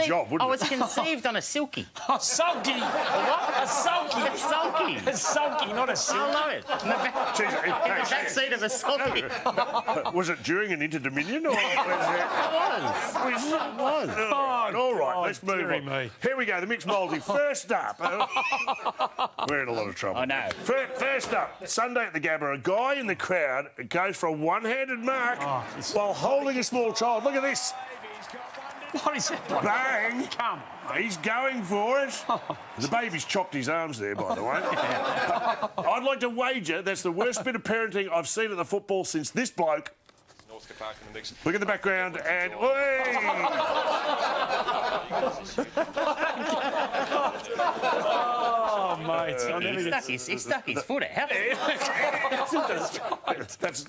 [SPEAKER 2] job, wouldn't
[SPEAKER 3] I was conceived on a silky.
[SPEAKER 1] A sulky. What? A sulky.
[SPEAKER 3] A sulky.
[SPEAKER 1] A sulky, not a silky.
[SPEAKER 3] I love it. In the back seat of a sulky.
[SPEAKER 2] Was it during an interdominion or was it?
[SPEAKER 3] It was.
[SPEAKER 2] All right, let's move on. Here we go, the mixed multi. First up. We're in a lot of trouble.
[SPEAKER 3] I know.
[SPEAKER 2] First up, Sunday at the Gabba, a guy in the crowd goes for a one-handed mark while holding a small child. Look at this.
[SPEAKER 1] What is that?
[SPEAKER 2] Bang!
[SPEAKER 1] Come on.
[SPEAKER 2] He's going for it. The baby's chopped his arms there, by the way. I'd like to wager that's the worst bit of parenting I've seen at the football since this bloke. Look at the background and...
[SPEAKER 1] Oh, mate.
[SPEAKER 3] He stuck his foot out.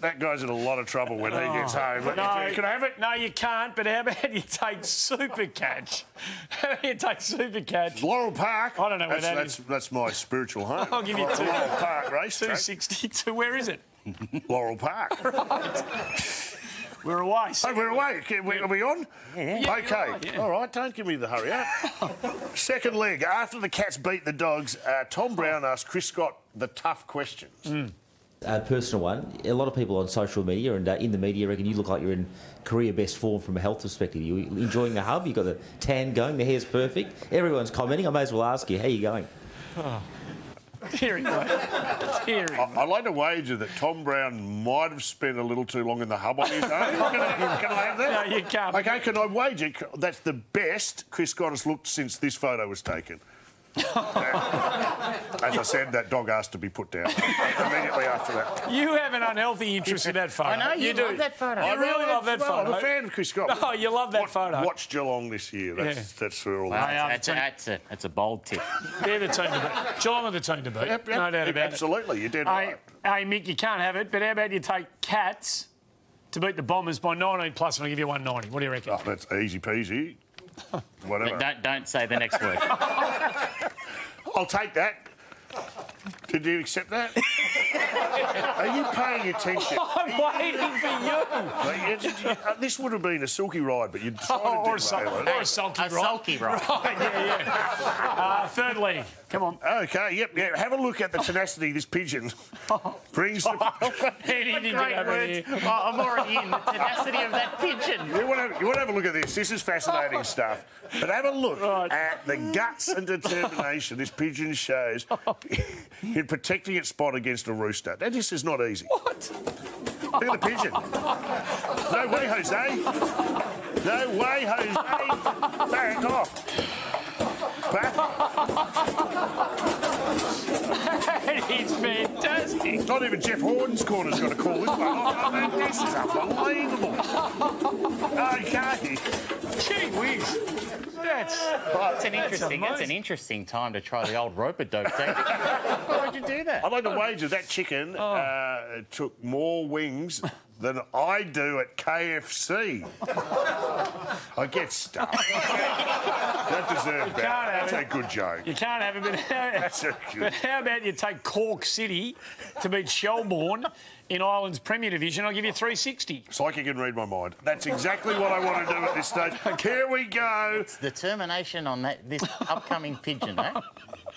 [SPEAKER 2] That guy's in a lot of trouble when he gets home.
[SPEAKER 1] No,
[SPEAKER 2] Can I have it?
[SPEAKER 1] No, you can't. But how about you take Super Catch? How about you take Super Catch?
[SPEAKER 2] Laurel Park.
[SPEAKER 1] I don't know where that is.
[SPEAKER 2] That's my spiritual home.
[SPEAKER 1] I'll give you two.
[SPEAKER 2] Laurel Park race.
[SPEAKER 1] 262. Where is it?
[SPEAKER 2] Laurel Park.
[SPEAKER 1] Right. We're away.
[SPEAKER 2] Oh, we're away. Are we on?
[SPEAKER 1] Yeah.
[SPEAKER 2] OK. All right, don't give me the hurry up. Second leg. After the Cats beat the Dogs, Tom Brown asked Chris Scott the tough questions.
[SPEAKER 5] A personal one. A lot of people on social media and in the media reckon you look like you're in career best form from a health perspective. You enjoying the hub? You've got the tan going, the hair's perfect. Everyone's commenting. I may as well ask you, how are you going?
[SPEAKER 1] Tearing, mate. Tearing.
[SPEAKER 2] I'd like to wager that Tom Brown might have spent a little too long in the hub on his own. Can I have that?
[SPEAKER 1] No, you can't.
[SPEAKER 2] OK, can I wager that's the best Chris Scott has looked since this photo was taken? As I said, that dog asked to be put down immediately after that.
[SPEAKER 1] You have an unhealthy interest in that photo.
[SPEAKER 3] I know, you
[SPEAKER 1] do.
[SPEAKER 3] love that photo.
[SPEAKER 1] You really love that photo.
[SPEAKER 2] I'm a fan of Chris Scott.
[SPEAKER 1] Oh, you love that photo.
[SPEAKER 2] Watch Geelong this year. That's where all that.
[SPEAKER 3] That's a bold tip.
[SPEAKER 1] They're the team to beat. Geelong are the team to beat.
[SPEAKER 2] Yep,
[SPEAKER 1] no doubt about it.
[SPEAKER 2] Absolutely, you did right.
[SPEAKER 1] Hey, Mick, you can't have it, but how about you take Cats to beat the Bombers by 19 plus and I'll give you 190. What do you reckon?
[SPEAKER 2] Oh, that's easy peasy. Whatever.
[SPEAKER 3] Don't say the next word.
[SPEAKER 2] I'll take that. Did you accept that? Are you paying attention?
[SPEAKER 1] I'm waiting for you.
[SPEAKER 2] This would have been a silky ride, but you decided
[SPEAKER 1] or a
[SPEAKER 2] to
[SPEAKER 1] sulky ride. Right, yeah. Third leg. Come on.
[SPEAKER 2] OK, yep. Have a look at the tenacity this pigeon brings to...
[SPEAKER 3] I'm already in the tenacity of that pigeon.
[SPEAKER 2] You want to have a look at this. This is fascinating stuff. But have a look at the guts and determination this pigeon shows in protecting its spot against a rooster. Now, this is not easy.
[SPEAKER 1] What?
[SPEAKER 2] Look at the pigeon. No way, Jose. No way, Jose. Back off.
[SPEAKER 1] That is fantastic.
[SPEAKER 2] Not even Jeff Horton's corner's got a call this one. I mean, this is unbelievable. OK.
[SPEAKER 1] Gee whiz.
[SPEAKER 3] That's an interesting time to try the old rope-a-dope technique. Why would you do that?
[SPEAKER 2] I'd like to wager that chicken took more wings than I do at KFC. I get stuff. That deserves that. That's a good joke.
[SPEAKER 1] You can't have it, but how about you take Cork City to beat Shelbourne in Ireland's Premier Division? I'll give you 360.
[SPEAKER 2] Psychic can read my mind. That's exactly what I want to do at this stage. Here we go.
[SPEAKER 3] It's determination on this upcoming pigeon, eh?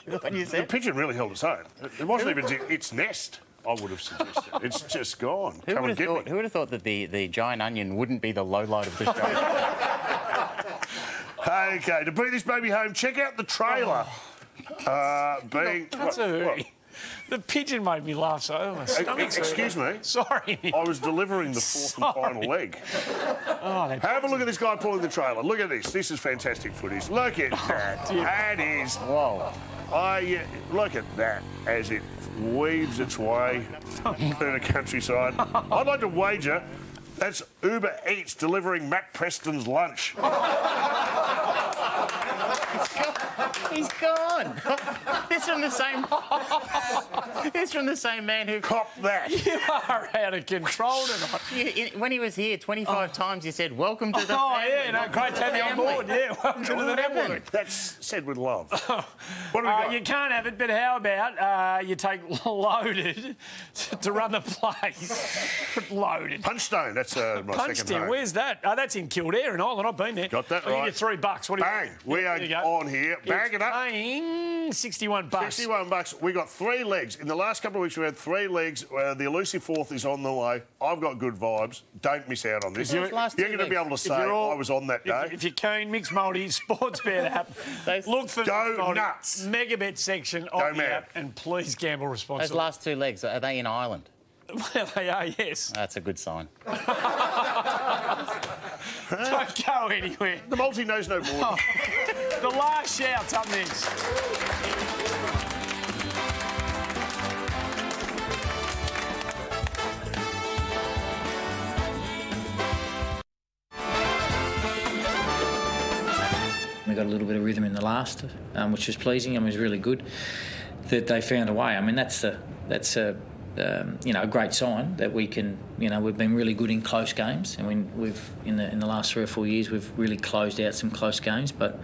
[SPEAKER 3] What you said?
[SPEAKER 2] The pigeon really held its own. It wasn't even its nest, I would have suggested. It's just gone.
[SPEAKER 3] Who would have thought that the giant onion wouldn't be the low light of the show?
[SPEAKER 2] OK, to bring this baby home, check out the trailer.
[SPEAKER 1] That's a hurry. The pigeon made me laugh so.
[SPEAKER 2] Excuse me.
[SPEAKER 1] Sorry.
[SPEAKER 2] I was delivering the fourth and final leg. Have a look at this guy pulling the trailer. Look at this. This is fantastic footage. Look at that. That is...
[SPEAKER 3] Whoa.
[SPEAKER 2] Look at that as it weaves its way through the countryside. I'd like to wager that's Uber Eats delivering Matt Preston's lunch.
[SPEAKER 3] He's gone. This from the same man who...
[SPEAKER 2] Cop that.
[SPEAKER 1] You are out of control tonight.
[SPEAKER 3] When he was here 25 times, you said, welcome to the family.
[SPEAKER 1] Oh, yeah, no, great to have you on board. Yeah, welcome to the network.
[SPEAKER 2] That's said with love. What do we got?
[SPEAKER 1] You can't have it, but how about you take Loaded to run the place? Loaded.
[SPEAKER 2] Punchstone, that's my second
[SPEAKER 1] Punchstone,
[SPEAKER 2] home.
[SPEAKER 1] where's that? Oh, that's in Kildare in Ireland. I've been there.
[SPEAKER 2] Got that
[SPEAKER 1] I'll
[SPEAKER 2] right.
[SPEAKER 1] give you $3. What do you
[SPEAKER 2] Bang. We are on here. Bang it up.
[SPEAKER 1] Paying $61.
[SPEAKER 2] $61. We got 3 legs. In the last couple of weeks, we had 3 legs. The elusive fourth is on the way. I've got good vibes. Don't miss out on this. You're going to be able to say I was on that day.
[SPEAKER 1] If you're keen, Mixed Multi, Sportsbet app, look for
[SPEAKER 2] Go nuts.
[SPEAKER 1] Megabet section of the app, and please gamble responsibly.
[SPEAKER 3] Those last 2 legs, are they in Ireland?
[SPEAKER 1] Well, they are, yes.
[SPEAKER 3] That's a good sign.
[SPEAKER 1] Don't go anywhere.
[SPEAKER 2] The multi knows no more.
[SPEAKER 1] The last shout's up next.
[SPEAKER 7] We got a little bit of rhythm in the last, which was pleasing. I mean, it was really good that they found a way. I mean, that's a great sign that we can. We've been really good in close games, and we've in the last 3 or 4 years we've really closed out some close games. But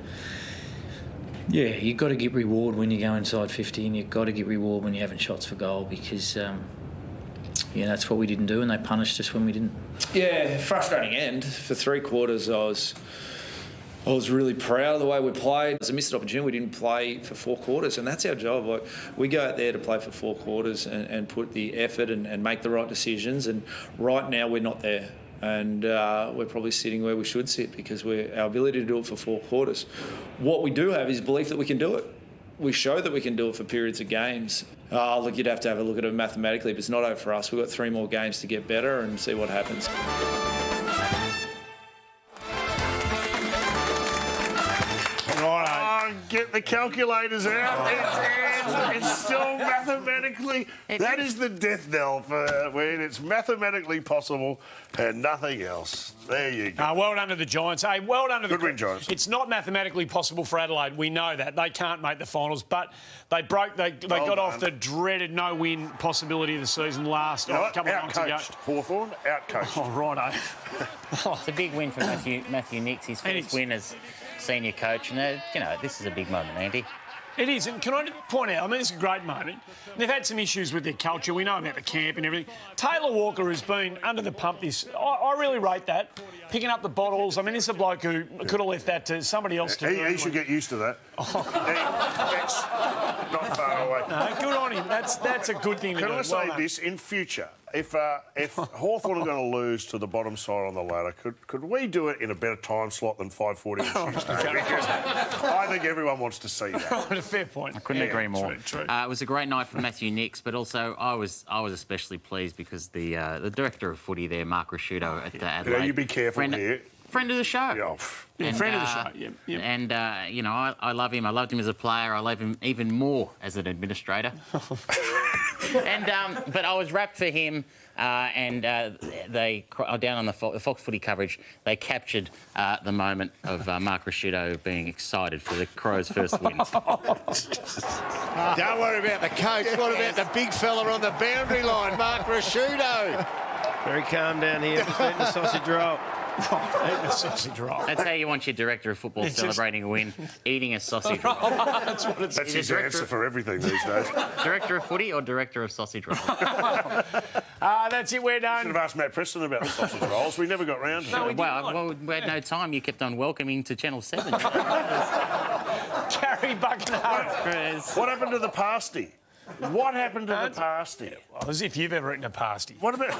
[SPEAKER 7] yeah, you've got to get reward when you go inside 50, and you've got to get reward when you're having shots for goal because. That's what we didn't do, and they punished us when we didn't.
[SPEAKER 8] Yeah, frustrating end. For 3 quarters, I was really proud of the way we played. It was a missed opportunity. We didn't play for 4 quarters, and that's our job. Like, we go out there to play for 4 quarters and put the effort and make the right decisions. And right now, we're not there. And we're probably sitting where we should sit because our ability to do it for 4 quarters. What we do have is belief that we can do it. We show that we can do it for periods of games. Look, you'd have to have a look at it mathematically, but it's not over for us. We've got 3 more games to get better and see what happens.
[SPEAKER 2] Get the calculators out. It's still mathematically... That is the death knell for when it's mathematically possible and nothing else. There you go.
[SPEAKER 1] Well done to the Giants. Hey, well done to the...
[SPEAKER 2] Good win, Giants.
[SPEAKER 1] It's not mathematically possible for Adelaide. We know that. They can't make the finals, but they got off the dreaded no-win possibility of the season last couple of months ago.
[SPEAKER 2] Hawthorn, outcoached.
[SPEAKER 1] Oh, righto.
[SPEAKER 3] It's a big win for Matthew Nicks, his first win as senior coach, and this is a big moment, Andy.
[SPEAKER 1] It is, and can I point out, I mean, it's a great moment. They've had some issues with their culture. We know about the camp and everything. Taylor Walker has been under the pump this... I really rate that. Picking up the bottles. I mean, this is a bloke who could have left that to somebody else to do.
[SPEAKER 2] He should get used to that. That's not far away.
[SPEAKER 1] No, good on him. That's a good thing to do.
[SPEAKER 2] Can I say this? In future, if Hawthorn are going to lose to the bottom side on the ladder, could we do it in a better time slot than 5:40 on Tuesday? Because I think everyone wants to see that.
[SPEAKER 1] A fair point.
[SPEAKER 3] I couldn't agree more.
[SPEAKER 1] True.
[SPEAKER 3] It was a great night for Matthew Nicks, but also I was especially pleased because the director of footy there, Mark Rasciuto at Adelaide.
[SPEAKER 2] You be careful here.
[SPEAKER 3] Friend of the show.
[SPEAKER 1] Yeah, friend of the show. Yeah.
[SPEAKER 3] And I love him. I loved him as a player. I love him even more as an administrator. But I was wrapped for him. They down on the Fox Footy coverage, they captured the moment of Mark Rasciuto being excited for the Crows' first win.
[SPEAKER 23] Don't worry about the coach. What about the big fella on the boundary line, Mark Rasciuto? Very calm down here, just eating a sausage roll.
[SPEAKER 3] That's how you want your director of football celebrating a win, eating a sausage roll.
[SPEAKER 2] That's his answer for everything these days.
[SPEAKER 3] Director of footy or director of sausage roll?
[SPEAKER 1] That's it, we're done.
[SPEAKER 2] Should have asked Matt Preston about the sausage rolls. We never got round to it.
[SPEAKER 3] Well, we had no time. You kept on welcoming to Channel 7.
[SPEAKER 1] Gary Buckner.
[SPEAKER 2] What happened to the pasty? What happened to the pasty?
[SPEAKER 1] Well, as if you've ever eaten a pasty.
[SPEAKER 2] What about...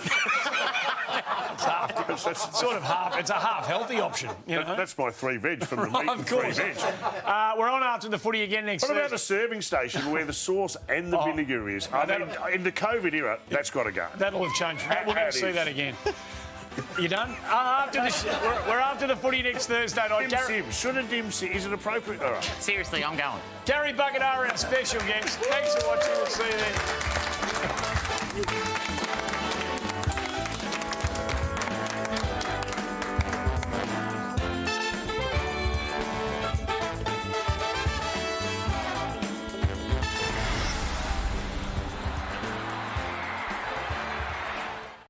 [SPEAKER 1] It's sort of half. It's a half healthy option.
[SPEAKER 2] That's my 3 veg from the meat and 3 veg.
[SPEAKER 1] We're on after the footy again next
[SPEAKER 2] What about the serving station where the sauce and the vinegar is? I mean, in the COVID era, that's got to go.
[SPEAKER 1] That'll have changed. We'll never see that again. You done? We're after the footy next Thursday night.
[SPEAKER 2] Should a dim sim? Is it appropriate? All right.
[SPEAKER 3] Seriously, I'm going.
[SPEAKER 1] Gary Buckner, our special guest. Thanks for watching. We'll see you then.